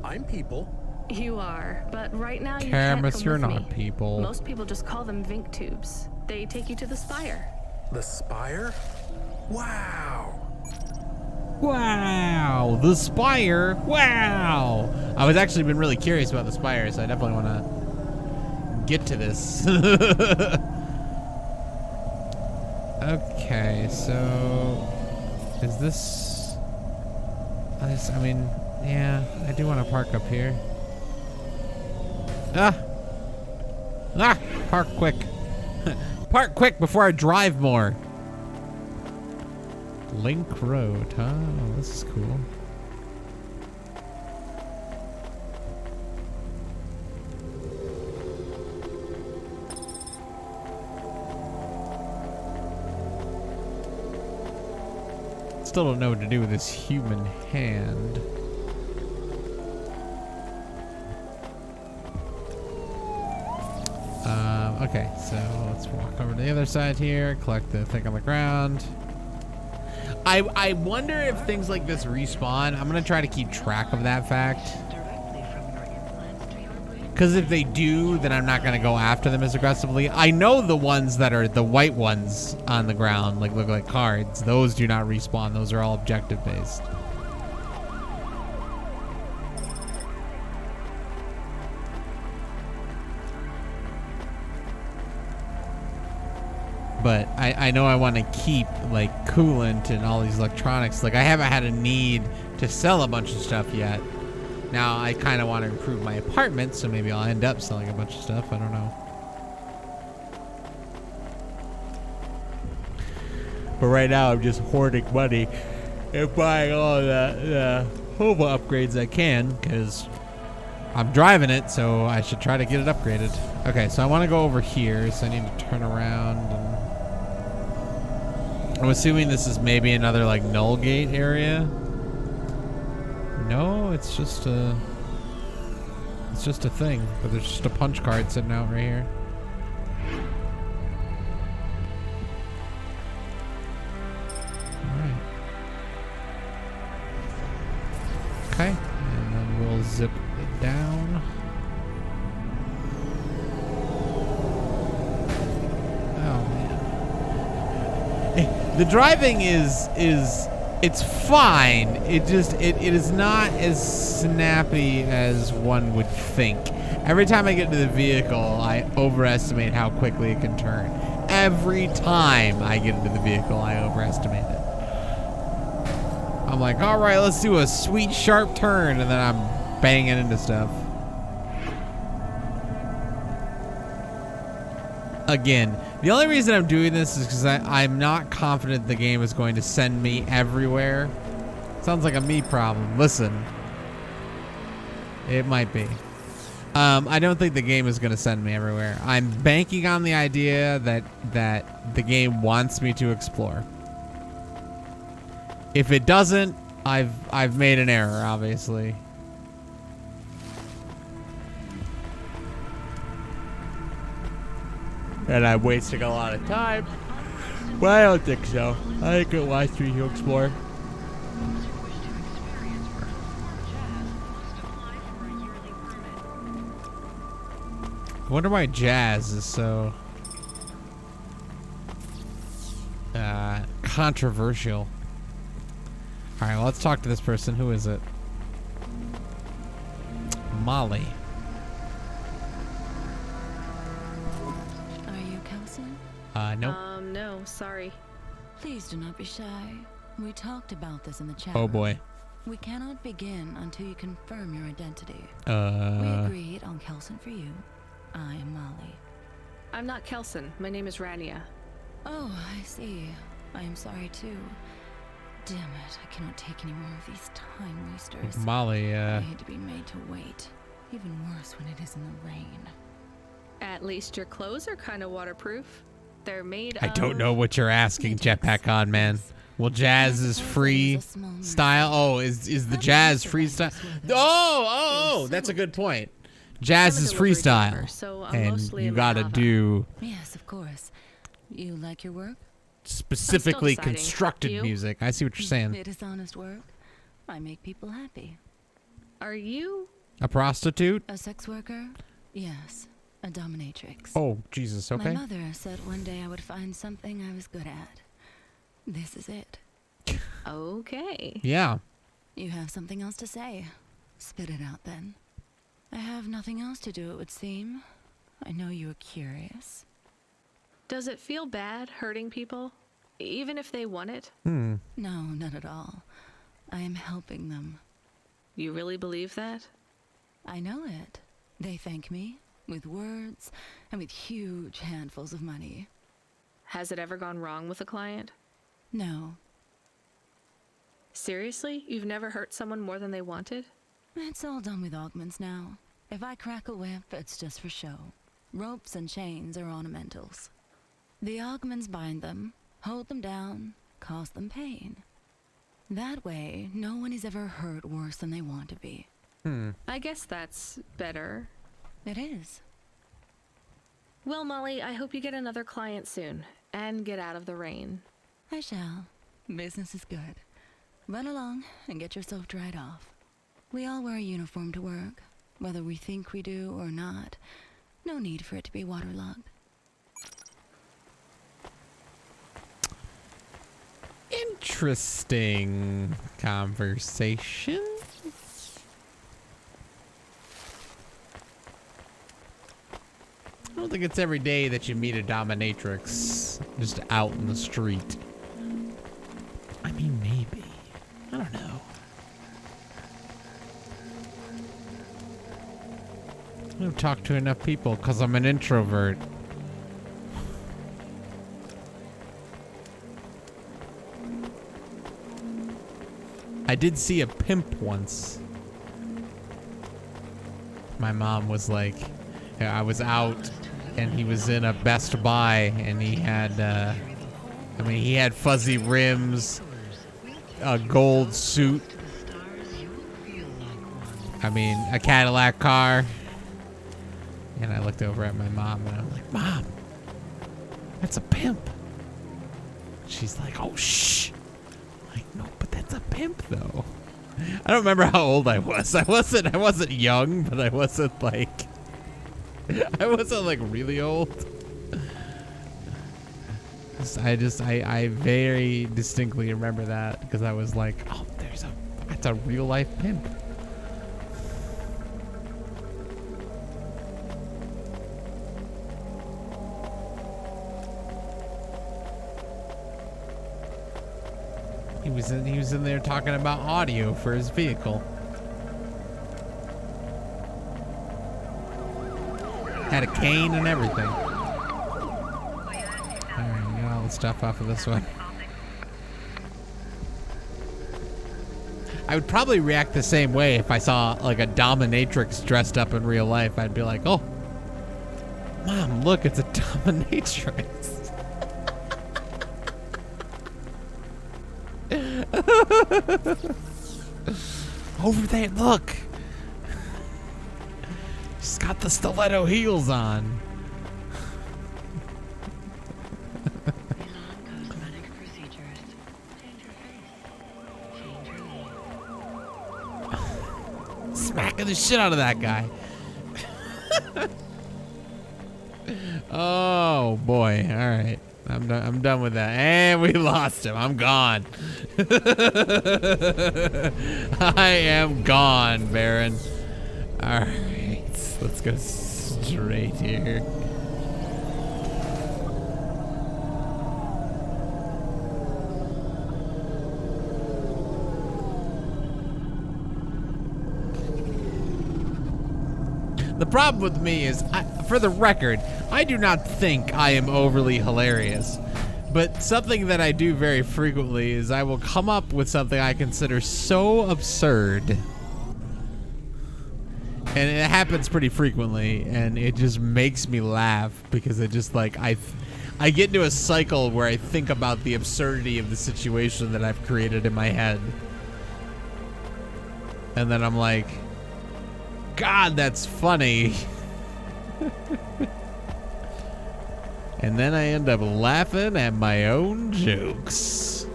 I'm people. You are, but right now you can't come you're with not me. people. Most people just call them Vink tubes. They take you to the spire. The spire? Wow. Wow, the spire. Wow. I was actually been really curious about the spire, so I definitely want to get to this. Okay, so is this? I mean, yeah, I do want to park up here. Park quick. Park quick before I drive more. Link Road, huh? Oh, this is cool. Still don't know what to do with this human hand. Okay, so let's walk over to the other side here, collect the thing on the ground. I wonder if things like this respawn. I'm gonna try to keep track of that fact. Because if they do, then I'm not gonna go after them as aggressively. I know the ones that are the white ones on the ground, like look like cards. Those do not respawn. Those are all objective based. But I know I want to keep like coolant and all these electronics. Like I haven't had a need to sell a bunch of stuff yet. Now I kind of want to improve my apartment, so maybe I'll end up selling a bunch of stuff. I don't know. But right now I'm just hoarding money and buying all the Hova upgrades I can because I'm driving it, so I should try to get it upgraded. Okay, so I want to go over here, so I need to turn around. And I'm assuming this is maybe another like null gate area. No, it's just a thing, but there's just a punch card sitting out right here. All right. Okay, and then we'll zip it down. Oh man. The driving is It's fine. It is not as snappy as one would think. Every time I get into the vehicle, I overestimate how quickly it can turn. Every time I get into the vehicle, I overestimate it. I'm like, all right, let's do a sweet sharp turn, and then I'm banging into stuff. Again, the only reason I'm doing this is because I'm not confident the game is going to send me everywhere. Sounds like a me problem. Listen, it might be. I don't think the game is going to send me everywhere. I'm banking on the idea that the game wants me to explore. If it doesn't, I've made an error, obviously. And I'm wasting a lot of time. Well, I don't think so. I think it wants me to explore. I wonder why jazz is so controversial. All right, well, let's talk to this person. Who is it? Molly. Are you Kelson? Nope. No, sorry. Please do not be shy. We talked about this in the chat. Oh boy. We cannot begin until you confirm your identity. We agreed on Kelson for you. I am Molly. I'm not Kelson. My name is Rania. Oh, I see. I am sorry too. Damn it, I cannot take any more of these time wasters. Molly, I hate to be made to wait. Even worse when it is in the rain. At least your clothes are kind of waterproof. They're made I don't know what you're asking, Jetpack on, man. Well, jazz is free style. Oh, is the jazz freestyle? Oh, that's a good point. Jazz is freestyle, so and you gotta do Yes, of course. You like your work? specifically deciding. constructed You? music. I see what you're saying. It is honest work. I make people happy. Are you? A prostitute? A sex worker? Yes. A dominatrix. Oh, Jesus, okay. My mother said one day I would find something I was good at. This is it. Okay. Yeah. You have something else to say. Spit it out then. I have nothing else to do, it would seem. I know you are curious. Does it feel bad hurting people? Even if they want it? No, not at all. I am helping them. You really believe that? I know it. They thank me with words and with huge handfuls of money. Has it ever gone wrong with a client? No. Seriously? You've never hurt someone more than they wanted? It's all done with augments now. If I crack a whip, it's just for show. Ropes and chains are ornamentals. The augments bind them, hold them down, cause them pain. That way, no one is ever hurt worse than they want to be. I guess that's better. It is. Well, Molly, I hope you get another client soon, and get out of the rain. I shall. Business is good. Run along and get yourself dried off. We all wear a uniform to work, whether we think we do or not. No need for it to be waterlogged. Interesting conversation. I don't think it's every day that you meet a dominatrix just out in the street. I mean, maybe. I don't know. I don't talk to enough people because I'm an introvert. I did see a pimp once. My mom was like, I was out and he was in a Best Buy and he had, he had fuzzy rims, a gold suit. A Cadillac car. And I looked over at my mom and I'm like, Mom, that's a pimp. She's like, oh, shh. I'm like, no, but that's a pimp though. I don't remember how old I was. I wasn't young, but I wasn't like really old. I very distinctly remember that because I was like, oh, that's a real life pimp. He was in there talking about audio for his vehicle. Had a cane and everything. Alright, get all the stuff off of this one. I would probably react the same way if I saw like a dominatrix dressed up in real life. I'd be like, oh, Mom, look, it's a dominatrix. Over there, look. She's got the stiletto heels on. Smacking the shit out of that guy. Oh boy! All right, I'm done with that. And we lost him. I'm gone. I am gone, Baron. All right, let's go straight here. The problem with me is, for the record, I do not think I am overly hilarious. But something that I do very frequently is I will come up with something I consider so absurd. And it happens pretty frequently, and it just makes me laugh because it just like, I get into a cycle where I think about the absurdity of the situation that I've created in my head. And then I'm like, God, that's funny. And then I end up laughing at my own jokes.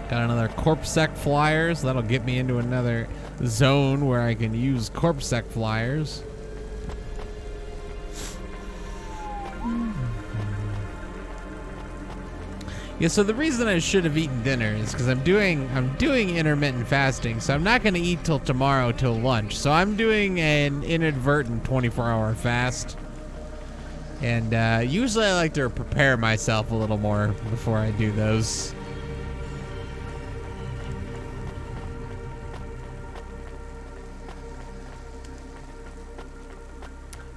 Got another CorpSec flyers. That'll get me into another zone where I can use CorpSec flyers. Yeah, so the reason I should have eaten dinner is because I'm doing intermittent fasting, so I'm not going to eat till tomorrow till lunch. So I'm doing an inadvertent 24-hour fast. And usually I like to prepare myself a little more before I do those.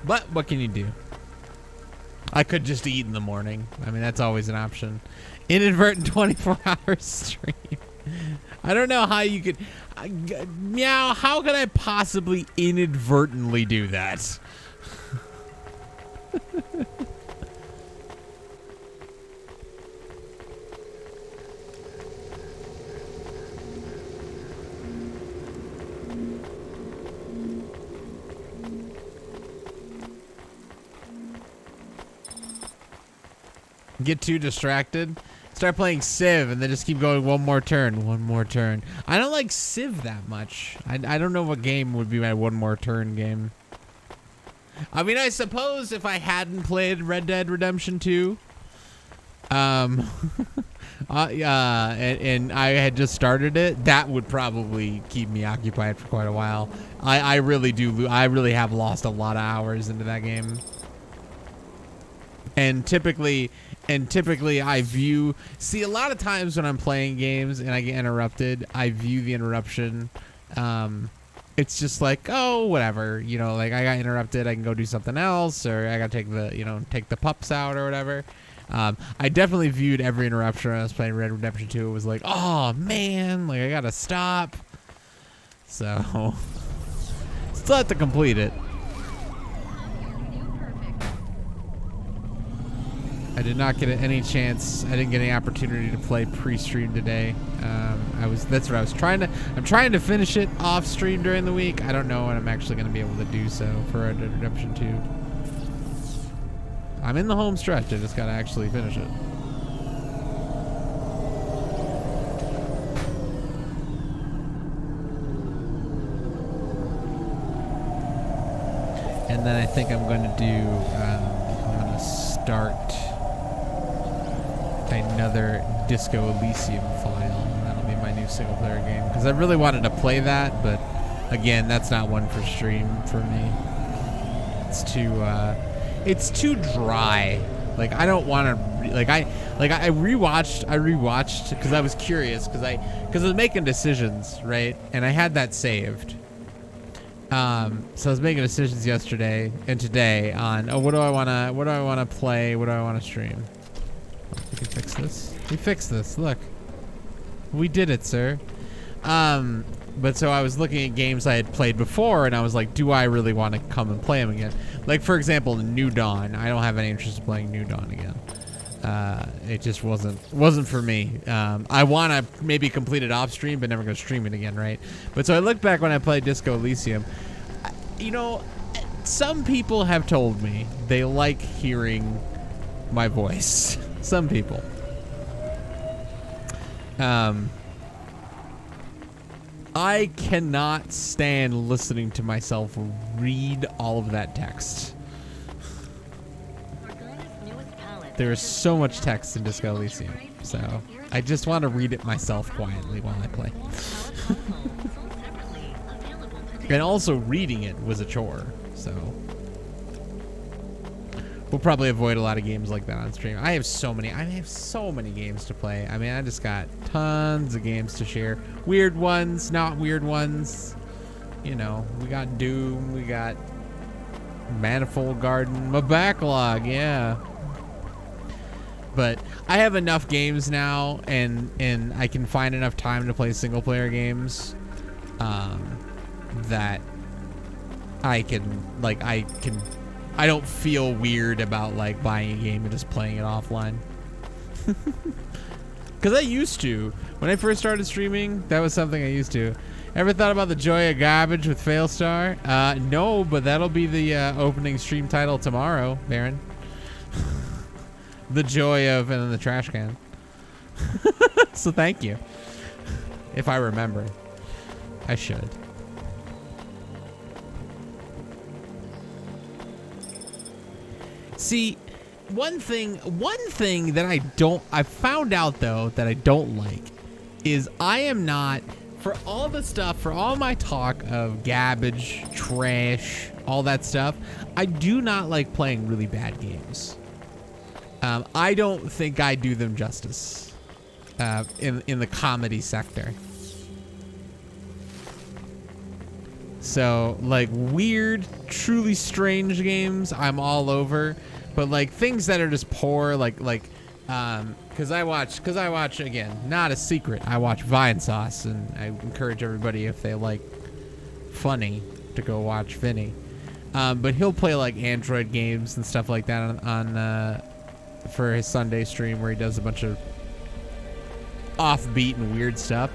But what can you do? I could just eat in the morning. I mean, that's always an option. Inadvertent 24-hour stream. I don't know how you could... Meow, how could I possibly inadvertently do that? Get too distracted. Start playing Civ and then just keep going one more turn, one more turn. I don't like Civ that much. I don't know what game would be my one more turn game. I mean, I suppose if I hadn't played Red Dead Redemption 2, and I had just started it, that would probably keep me occupied for quite a while. I really have lost a lot of hours into that game. And typically I view, see, a lot of times when I'm playing games and I get interrupted, I view the interruption, it's just like, oh, whatever, you know, like I got interrupted, I can go do something else, or I gotta take the pups out or whatever. I definitely viewed every interruption when I was playing Red Dead Redemption 2. It was like, oh man, like I gotta stop. So, still have to complete it. I did not get any chance. I didn't get any opportunity to play pre-stream today. That's what I was trying to. I'm trying to finish it off stream during the week. I don't know when I'm actually going to be able to do so for Red Dead Redemption 2. I'm in the home stretch. I just got to actually finish it. then I think I'm going to do, I'm going to start another Disco Elysium file. That'll be my new single player game. Because I really wanted to play that, but again, that's not one for stream for me. It's too dry. Like, I don't want to, I rewatched because I was curious, because I was making decisions, right? And I had that saved. So I was making decisions yesterday and today on, what do I want to play? What do I want to stream? We can fix this. We fixed this. Look, we did it, sir. But so I was looking at games I had played before, and I was like, do I really want to come and play them again? Like, for example, New Dawn. I don't have any interest in playing New Dawn again. It just wasn't for me. I want to maybe complete it off stream, but never go stream it again, right? But so I look back when I played Disco Elysium. You know, some people have told me they like hearing my voice. Some people. I cannot stand listening to myself read all of that text. There is so much text in Disco Elysium, so I just want to read it myself quietly while I play. And also reading it was a chore, so we'll probably avoid a lot of games like that on stream. I have so many games to play. I mean, I just got tons of games to share. Weird ones, not weird ones. You know, we got Doom, we got Manifold Garden, my backlog, yeah. But I have enough games now, and I can find enough time to play single player games, that I don't feel weird about like buying a game and just playing it offline. Because I used to. When I first started streaming, that was something I used to. Ever thought about the joy of Gaabage with Failstar? No, but that'll be the opening stream title tomorrow, Baron. The joy of, and then the trash can. So thank you. If I remember. I should. See, one thing that I found out though that I don't like is I am not, for all the stuff, for all my talk of garbage, trash, all that stuff, I do not like playing really bad games. I don't think I do them justice in the comedy sector. So, like, weird, truly strange games, I'm all over. But, like, things that are just poor, because I watch, again, not a secret, I watch Vine Sauce, and I encourage everybody, if they like funny, to go watch Vinny. But he'll play, like, Android games and stuff like that on for his Sunday stream, where he does a bunch of offbeat and weird stuff.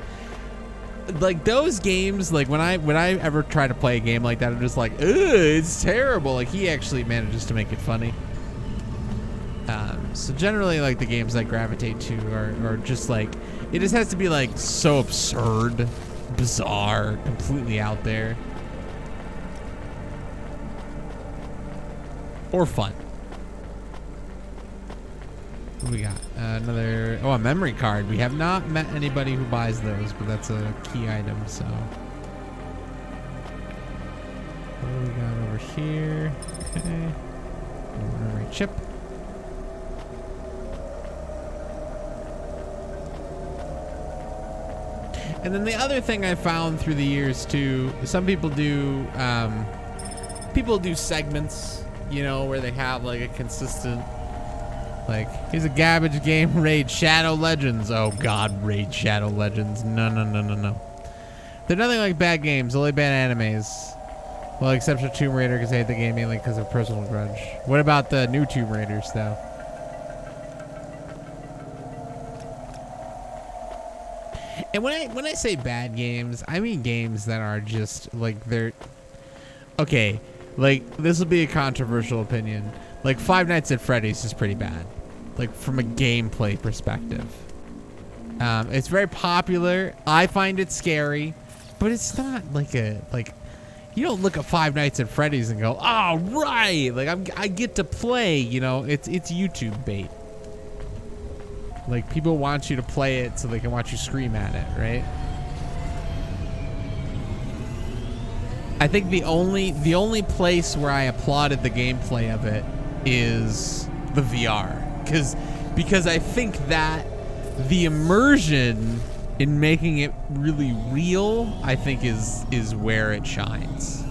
Like, those games, like, when I ever try to play a game like that, I'm just like, ugh, it's terrible. Like, he actually manages to make it funny. So generally, like, the games I gravitate to are just like, it just has to be like so absurd, bizarre, completely out there, or fun. What do we got? Another, a memory card. We have not met anybody who buys those, but that's a key item, so. What do we got over here? Okay. Memory chip. And then the other thing I found through the years too, some people do segments, you know, where they have like a consistent, like, here's a Gaabage game, Raid Shadow Legends. Oh God, Raid Shadow Legends. No. They're nothing like bad games, only bad animes. Well, except for Tomb Raider, because I hate the game mainly because of personal grudge. What about the new Tomb Raiders, though? And when I say bad games, I mean games that are just, like, they're... Okay, like, this will be a controversial opinion. Like, Five Nights at Freddy's is pretty bad. Like, from a gameplay perspective. It's very popular. I find it scary. But it's not like a... Like, You don't look at Five Nights at Freddy's and go, "Oh, right, like I get to play." You know, it's YouTube bait. Like, people want you to play it so they can watch you scream at it, right? I think the only place where I applauded the gameplay of it is the VR, because I think that the immersion in making it really real, I think is where it shines.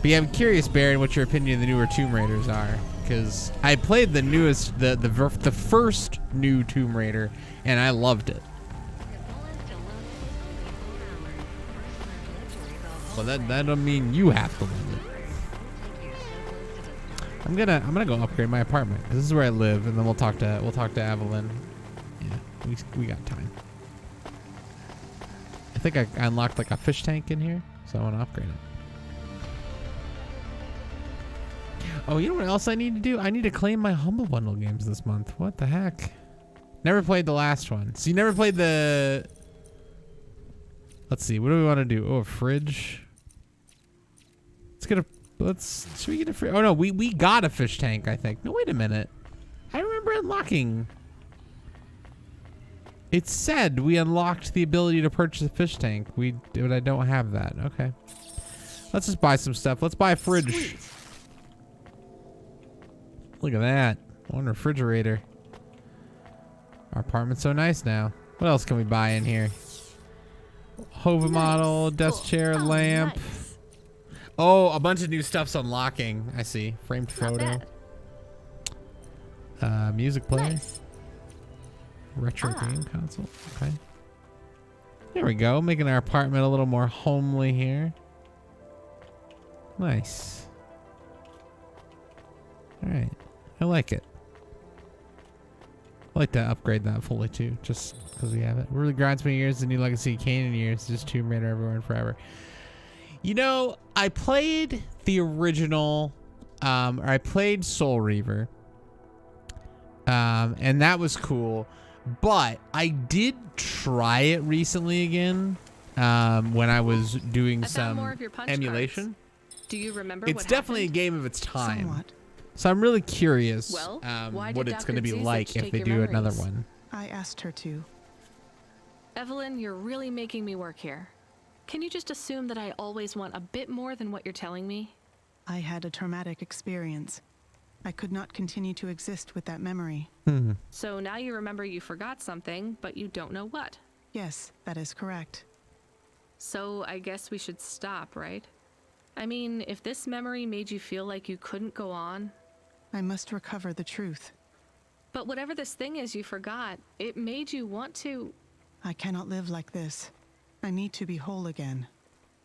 But yeah, I'm curious, Baron, what your opinion of the newer Tomb Raiders are, because I played the newest, the first new Tomb Raider, and I loved it. Well, that don't mean you have to love it. I'm gonna go upgrade my apartment, 'cause this is where I live, and then we'll talk to Evelyn. Yeah, we got time. I think I unlocked like a fish tank in here, so I want to upgrade it. Oh, you know what else I need to do? I need to claim my Humble Bundle games this month. What the heck? Never played the last one. So you never played the... Let's see. What do we want to do? Oh, a fridge. Let's get a... Should we get a fridge? Oh, no. We got a fish tank, I think. No, wait a minute. I remember unlocking... It said we unlocked the ability to purchase a fish tank. But I don't have that. Okay. Let's just buy some stuff. Let's buy a fridge. Sweet. Look at that. One refrigerator. Our apartment's so nice now. What else can we buy in here? Hova model, desk chair, lamp. Nice. Oh, a bunch of new stuff's unlocking. I see. Framed photo. Music player. Nice. Retro game console. Okay. There we go. Making our apartment a little more homely here. Nice. All right. I like it. I like to upgrade that fully too, just because we have it. Really grinds me years, the new Legacy Kanan years, just Tomb Raider everywhere and forever. You know, I played the original, or I played Soul Reaver, and that was cool. But I did try it recently again, when I was doing some emulation. Cards. Do you remember? It's definitely a game of its time. Somewhat. So I'm really curious what it's going to be like if they do another one. I asked her to. Evelyn, you're really making me work here. Can you just assume that I always want a bit more than what you're telling me? I had a traumatic experience. I could not continue to exist with that memory. So now you remember you forgot something, but you don't know what. Yes, that is correct. So I guess we should stop, right? I mean, if this memory made you feel like you couldn't go on... I must recover the truth. But whatever this thing is you forgot, it made you want to... I cannot live like this. I need to be whole again.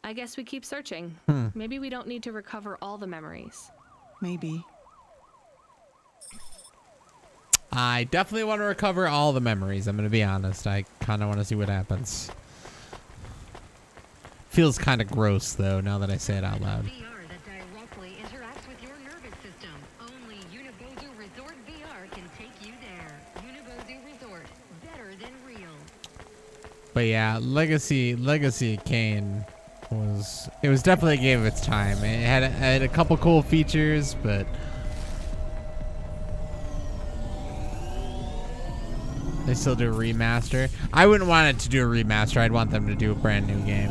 I guess we keep searching. Maybe we don't need to recover all the memories. Maybe. I definitely want to recover all the memories. I'm going to be honest. I kind of want to see what happens. Feels kind of gross, though, now that I say it out loud. But yeah, Legacy Kane was definitely a game of its time. It had a couple cool features, but they still do a remaster. I wouldn't want it to do a remaster. I'd want them to do a brand new game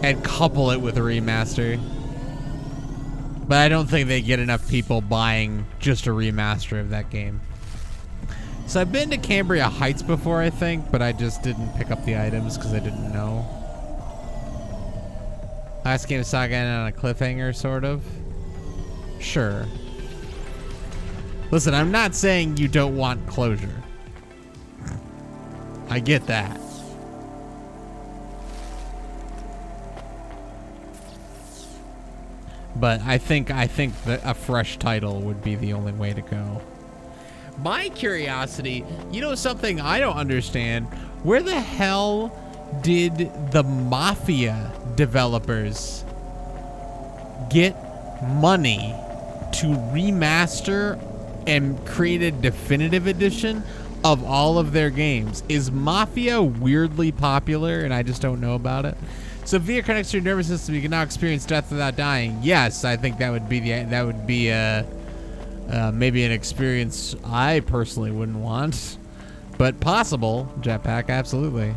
and couple it with a remaster. But I don't think they get enough people buying just a remaster of that game. So I've been to Cambria Heights before, I think, but I just didn't pick up the items because I didn't know. Last game saga ended on a cliffhanger, sort of. Sure. Listen, I'm not saying you don't want closure. I get that. But I think that a fresh title would be the only way to go. My curiosity, you know something I don't understand? Where the hell did the Mafia developers get money to remaster and create a definitive edition of all of their games. Is Mafia weirdly popular and I just don't know about it? So if VR connects to your nervous system, you can now experience death without dying. Yes, I think that would be maybe an experience I personally wouldn't want, but possible. Jetpack, absolutely.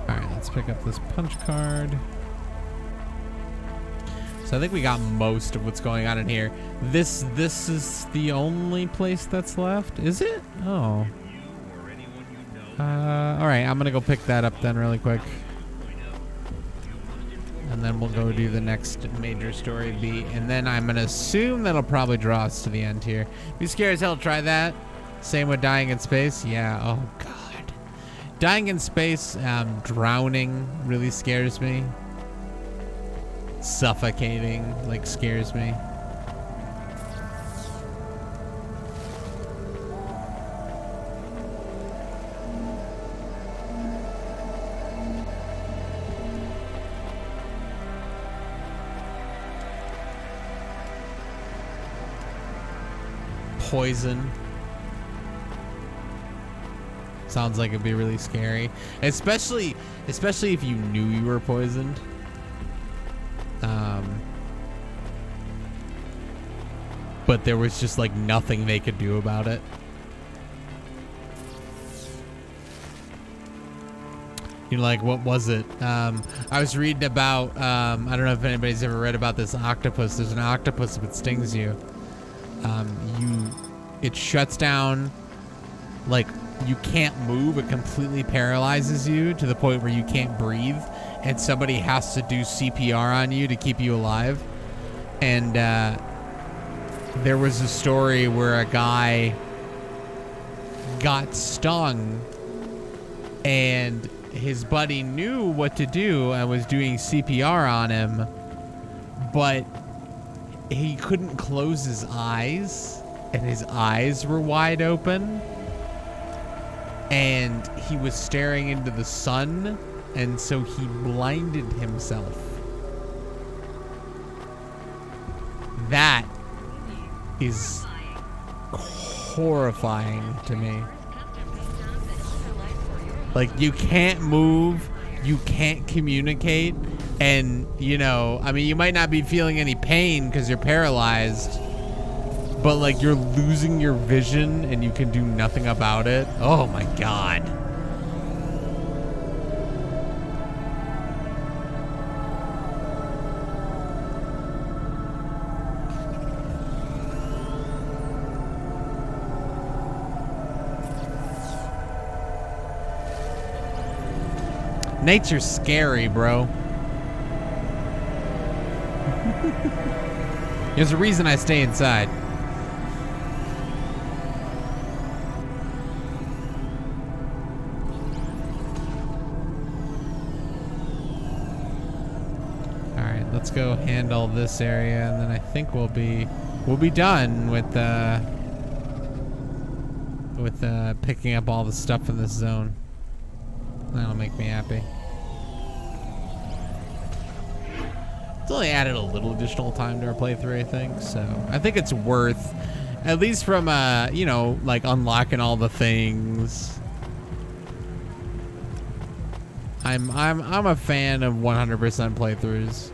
All right, let's pick up this punch card. So I think we got most of what's going on in here. This is the only place that's left, is it? Oh. All right, I'm gonna go pick that up then really quick. And then we'll go do the next major story beat. And then I'm gonna assume that'll probably draw us to the end here. Be scared as hell to try that. Same with dying in space. Yeah, oh God. Dying in space, drowning really scares me. Suffocating, like, scares me. Poison. Sounds like it'd be really scary. Especially if you knew you were poisoned. But there was just like nothing they could do about it. You're like, what was it? I was reading about, I don't know if anybody's ever read about this octopus. There's an octopus that stings you. It shuts down, like, you can't move. It completely paralyzes you to the point where you can't breathe, and somebody has to do CPR on you to keep you alive. And there was a story where a guy got stung, and his buddy knew what to do and was doing CPR on him, but he couldn't close his eyes, and his eyes were wide open, and he was staring into the sun, and so he blinded himself. That is horrifying to me. Like, you can't move, you can't communicate, and, you know, I mean, you might not be feeling any pain because you're paralyzed, but, like, you're losing your vision and you can do nothing about it. Oh my God. Nature's scary, bro. There's a reason I stay inside. All right, let's go handle this area, and then I think we'll be done with picking up all the stuff in this zone. That'll make me happy. It's only added a little additional time to our playthrough, I think. So I think it's worth, at least from you know, like unlocking all the things. I'm a fan of 100% playthroughs.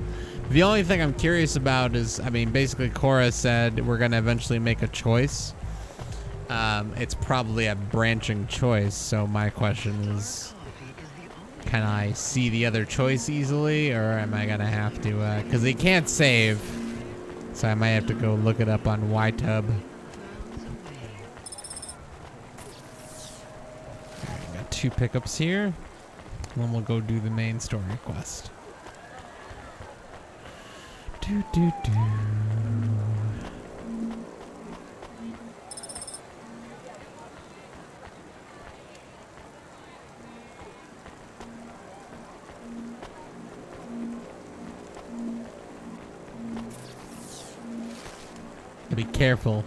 The only thing I'm curious about is, I mean, basically Cora said we're gonna eventually make a choice. It's probably a branching choice. So my question is, can I see the other choice easily, or am I gonna have to, because they can't save, so I might have to go look it up on YTub. Right, got 2 pickups here, and then we'll go do the main story quest. Be careful.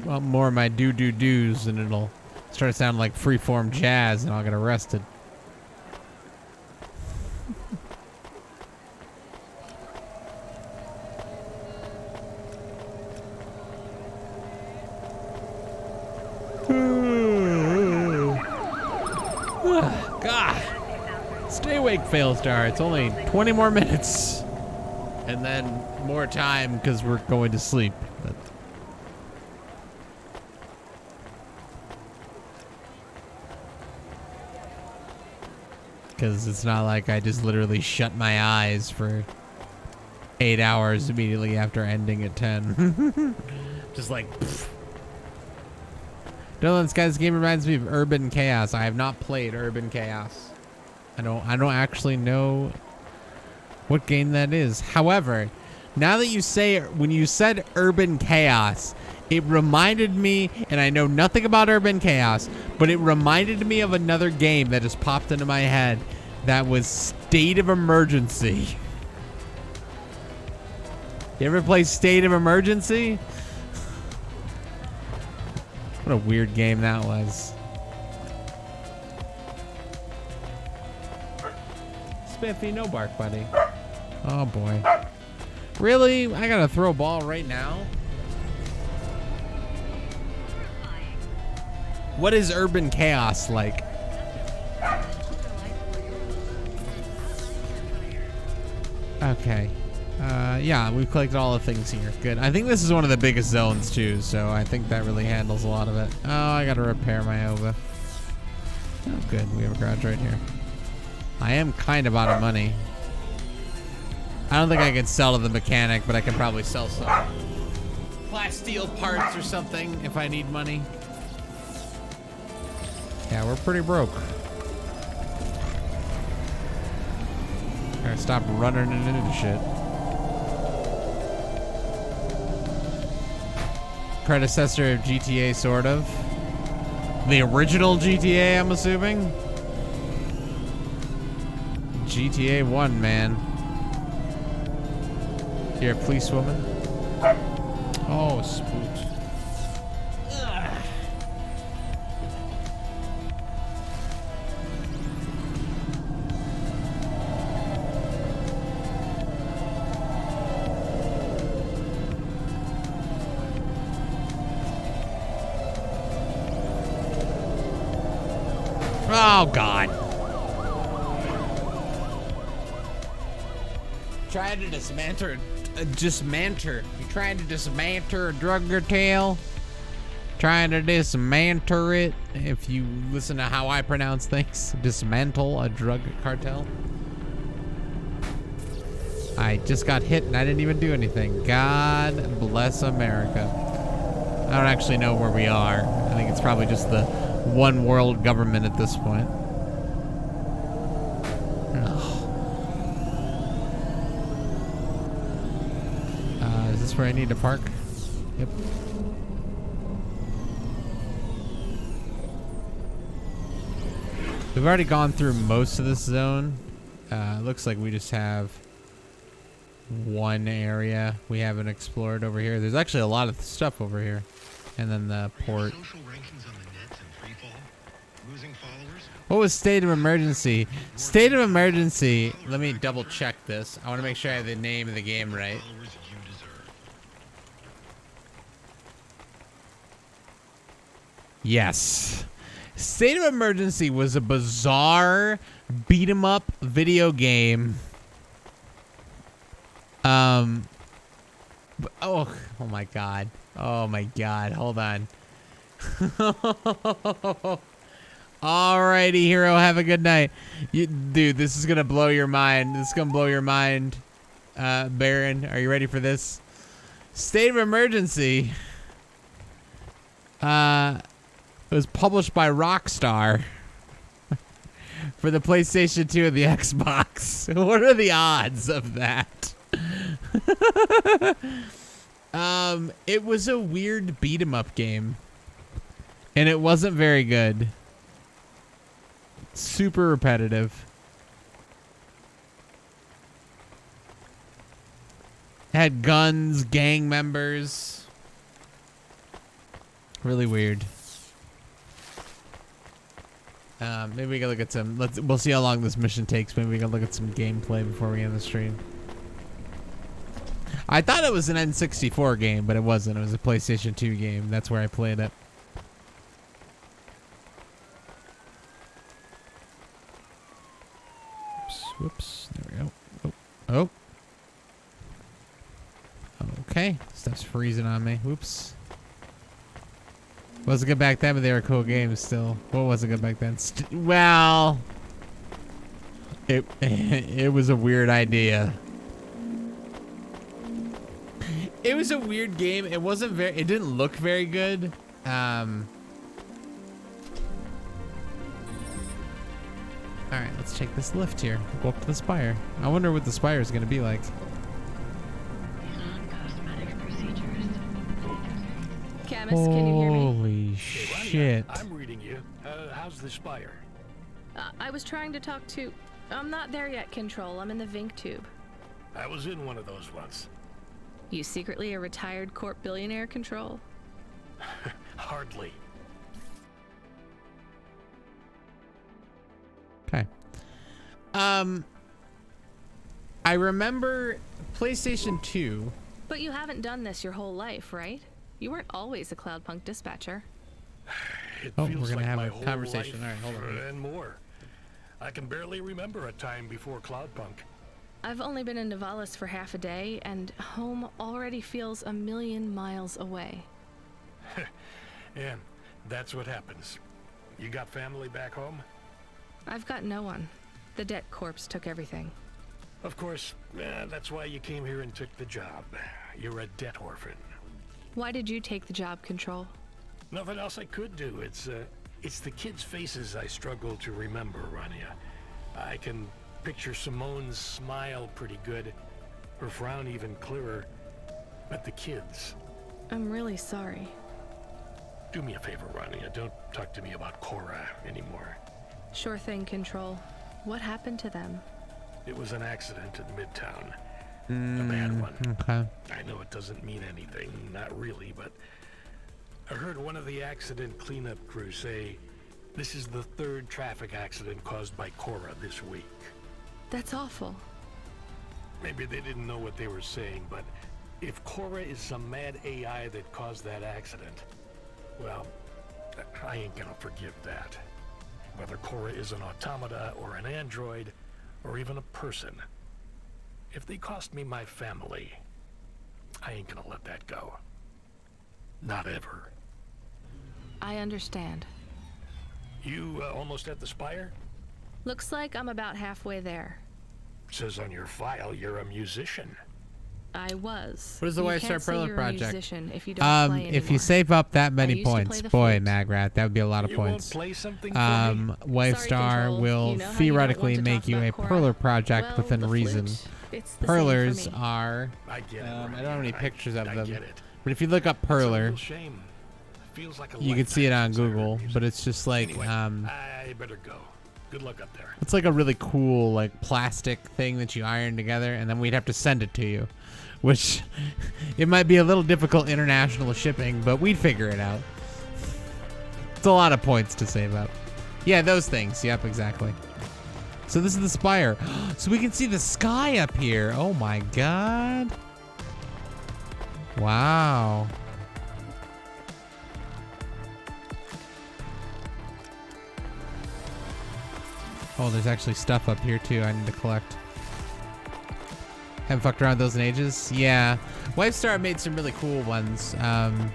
More of my do-do-do's and it'll start sounding like freeform jazz and I'll get arrested. God. Stay awake, Failstar. It's only 20 more minutes. And then more time because we're going to sleep. But because it's not like I just literally shut my eyes for 8 hours immediately after ending at 10. Just like, pfft. Dylan, this guy's game reminds me of Urban Chaos. I have not played Urban Chaos. I don't actually know what game that is. However, now that you say, when you said Urban Chaos, it reminded me, and I know nothing about Urban Chaos, but it reminded me of another game that just popped into my head that was State of Emergency. You ever play State of Emergency? What a weird game that was. Spiffy, no bark, buddy. Oh boy. Really? I gotta throw a ball right now? What is Urban Chaos like? Okay. Yeah, we've collected all the things here. Good. I think this is one of the biggest zones too, so I think that really handles a lot of it. Oh, I gotta repair my OVA. Oh, good. We have a garage right here. I am kind of out of money. I don't think I can sell to the mechanic, but I can probably sell some plasteel parts or something if I need money. Yeah, we're pretty broke. Gotta stop running into shit. Predecessor of GTA, sort of. The original GTA, I'm assuming. GTA 1, man. You're a policewoman? Oh, spooked. Ugh. Oh, God. Trying to dismantle You trying to dismantle a drug cartel? Trying to dismantle it. If you listen to how I pronounce things, dismantle a drug cartel. I just got hit and I didn't even do anything. God bless America. I don't actually know where we are. I think it's probably just the one world government at this point. Is this where I need to park? Yep. We've already gone through most of this zone. Looks like we just have one area we haven't explored over here. There's actually a lot of stuff over here. And then the port. What was State of Emergency? State of Emergency, let me double check this. I want to make sure I have the name of the game right. Yes. State of Emergency was a bizarre beat 'em up video game. Oh my god. Oh my god. Hold on. Alrighty, hero. Have a good night. Dude, this is gonna blow your mind. This is gonna blow your mind. Baron, are you ready for this? State of Emergency. It was published by Rockstar for the PlayStation 2 and the Xbox. What are the odds of that? It was a weird beat 'em up game. And it wasn't very good. Super repetitive. Had guns, gang members. Really weird. Maybe we can look at some. We'll see how long this mission takes. Maybe we can look at some gameplay before we end the stream. I thought it was an N64 game, but it wasn't. It was a PlayStation 2 game. That's where I played it. Whoops. There we go. Oh. Okay. Stuff's freezing on me. Whoops. Wasn't good back then, but they were cool games still. What wasn't good back then? Well, it was a weird idea. It was a weird game. It wasn't very. It didn't look very good. All right, let's take this lift here. Go up to the spire. I wonder what the spire is going to be like. Camus, can you hear me? Holy shit. I'm reading you. How's the spire? I was trying to talk to... I'm not there yet, Control. I'm in the Vink tube. I was in one of those once. You secretly a retired corp billionaire, Control? Hardly. Okay. I remember PlayStation 2. But you haven't done this your whole life, right? You weren't always a Cloudpunk dispatcher. It Oh, feels we're gonna like have my a whole conversation. life All right, hold on. and more. I can barely remember a time before Cloudpunk. I've only been in Nivalis for half a day, and home already feels 1,000,000 miles away. And that's what happens. You got family back home? I've got no one. The debt corpse took everything. Of course, that's why you came here and took the job. You're a debt orphan. Why did you take the job, Control? Nothing else I could do. It's the kids' faces I struggle to remember, Rania. I can picture Simone's smile pretty good, her frown even clearer, but the kids. I'm really sorry. Do me a favor, Rania. Don't talk to me about Cora anymore. Sure thing, Control. What happened to them? It was an accident in Midtown. A bad one. Okay. I know it doesn't mean anything, not really, but I heard one of the accident cleanup crew say this is the 3rd traffic accident caused by Cora this week. That's awful. Maybe they didn't know what they were saying, but if Cora is some mad AI that caused that accident, well, I ain't gonna forgive that. Whether Cora is an automata or an android, or even a person. If they cost me my family, I ain't gonna let that go. Not ever. I understand. You almost at the spire? Looks like I'm about halfway there. Says on your file you're a musician. I was. What is the You Failstar can't say Perla you're a project? musician if you don't play If you anymore. save up that many used to play points, the boy, flute. Magrat, that would be a lot of You won't points. play something for me? Failstar Control. will You know how you don't theoretically want to make talk you a about Cora? Perler project Well, within the reason. flute, it's the same for Perlers me. are. I get it, I don't have any pictures of I them. get it. But if you look up It's a real Perler, shame. Feels like a you can see it on lifetime since I heard Google. music. But it's just like Anyway, I better go. Good luck up there. it's like a really cool like plastic thing that you iron together, and then we'd have to send it to you, which it might be a little difficult international shipping, but we'd figure it out. It's a lot of points to save up. Yeah, those things. Yep, exactly. So this is the spire. So we can see the sky up here. Oh my god. Wow. Oh, there's actually stuff up here too I need to collect. Haven't fucked around with those in ages. Yeah, Failstar made some really cool ones.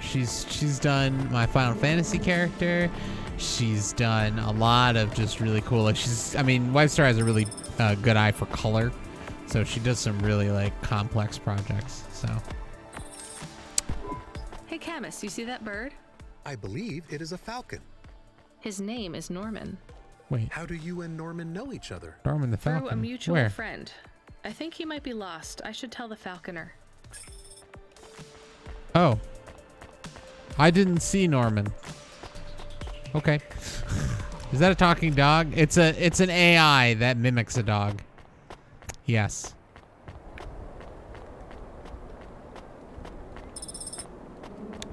She's done my Final Fantasy character. She's done a lot of just really cool. Like Failstar has a really good eye for color, so she does some really like complex projects. So. Hey, Camus, you see that bird? I believe it is a falcon. His name is Norman. Wait. How do you and Norman know each other? Norman the Through Falcon. a mutual Where? friend. I think he might be lost. I should tell the falconer. Oh. I didn't see Norman. Okay. Is that a talking dog? It's an AI that mimics a dog. Yes.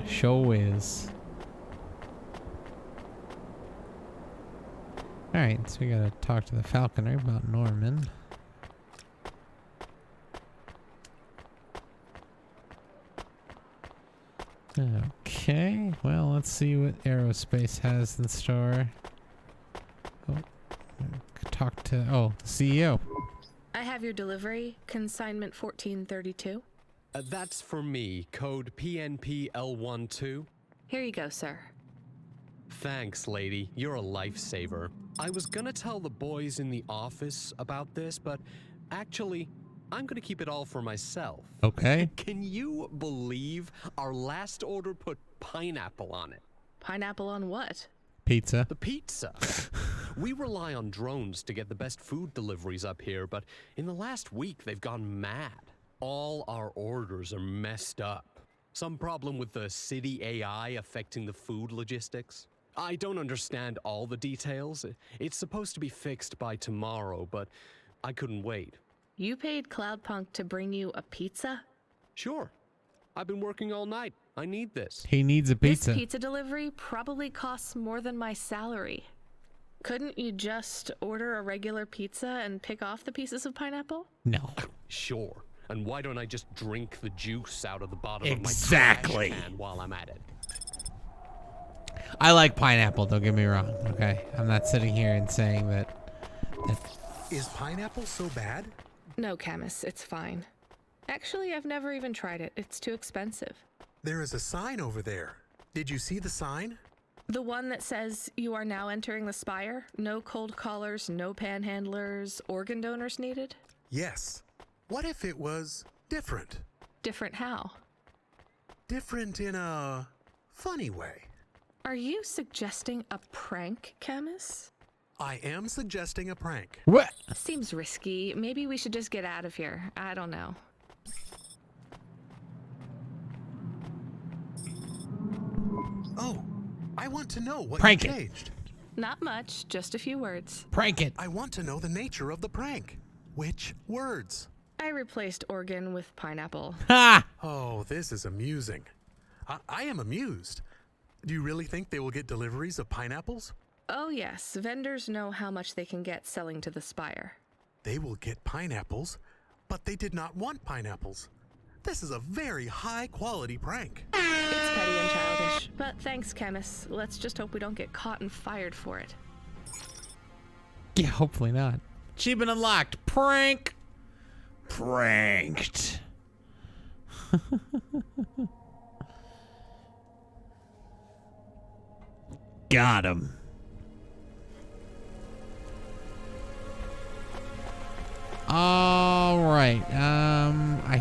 Show is. Alright, so we gotta talk to the falconer about Norman. Okay, well, let's see what aerospace has in store. Oh, talk to, the CEO. have your delivery, consignment 1432? That's for me, code PNPL12. Here you go, sir. Thanks, lady. You're a lifesaver. I was gonna tell the boys in the office about this, but actually, I'm gonna keep it all for myself. Okay. Can you believe our last order put pineapple on it? Pineapple on what? Pizza. The pizza. We rely on drones to get the best food deliveries up here, but in the last week, they've gone mad. All our orders are messed up. Some problem with the city AI affecting the food logistics. I don't understand all the details. It's supposed to be fixed by tomorrow, but I couldn't wait. You paid Cloudpunk to bring you a pizza? Sure. I've been working all night. I need this. He needs a pizza. This pizza delivery probably costs more than my salary. Couldn't you just order a regular pizza and pick off the pieces of pineapple? No. Sure. And why don't I just drink the juice out of the bottom Exactly. of my trash can while I'm at it? I like pineapple, don't get me wrong, okay? I'm not sitting here and saying that... Is pineapple so bad? No, Camus, it's fine. Actually, I've never even tried it. It's too expensive. There is a sign over there. Did you see the sign? The one that says you are now entering the Spire? No cold callers, no panhandlers, organ donors needed? Yes. What if it was different? Different how? Different in a funny way. Are you suggesting a prank, Camus? I am suggesting a prank. What? Seems risky. Maybe we should just get out of here. I don't know. Oh, I want to know what Prank you it. changed. Not much, just a few words. Prank it. I want to know the nature of the prank. Which words? I replaced organ with pineapple. Ha! Oh, this is amusing. I am amused. Do you really think they will get deliveries of pineapples? Oh yes, vendors know how much they can get selling to the Spire. They will get pineapples, but they did not want pineapples. This is a very high quality prank. It's petty and childish, but thanks, Camus. Let's just hope we don't get caught and fired for it. Yeah, hopefully not. Achievement unlocked. Prank. Pranked. Got him. All right. I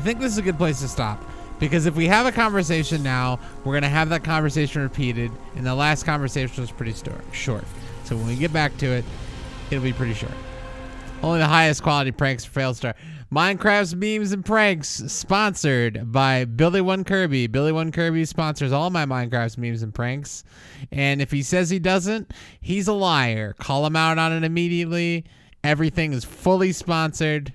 think this is a good place to stop, because if we have a conversation now, we're gonna have that conversation repeated, and the last conversation was pretty short. So when we get back to it, it'll be pretty short. Only the highest quality pranks for Failstar. Minecraft's memes and pranks, sponsored by Billy One Kirby. Billy One Kirby sponsors all my Minecraft's memes and pranks. And if he says he doesn't, he's a liar. Call him out on it immediately. Everything is fully sponsored.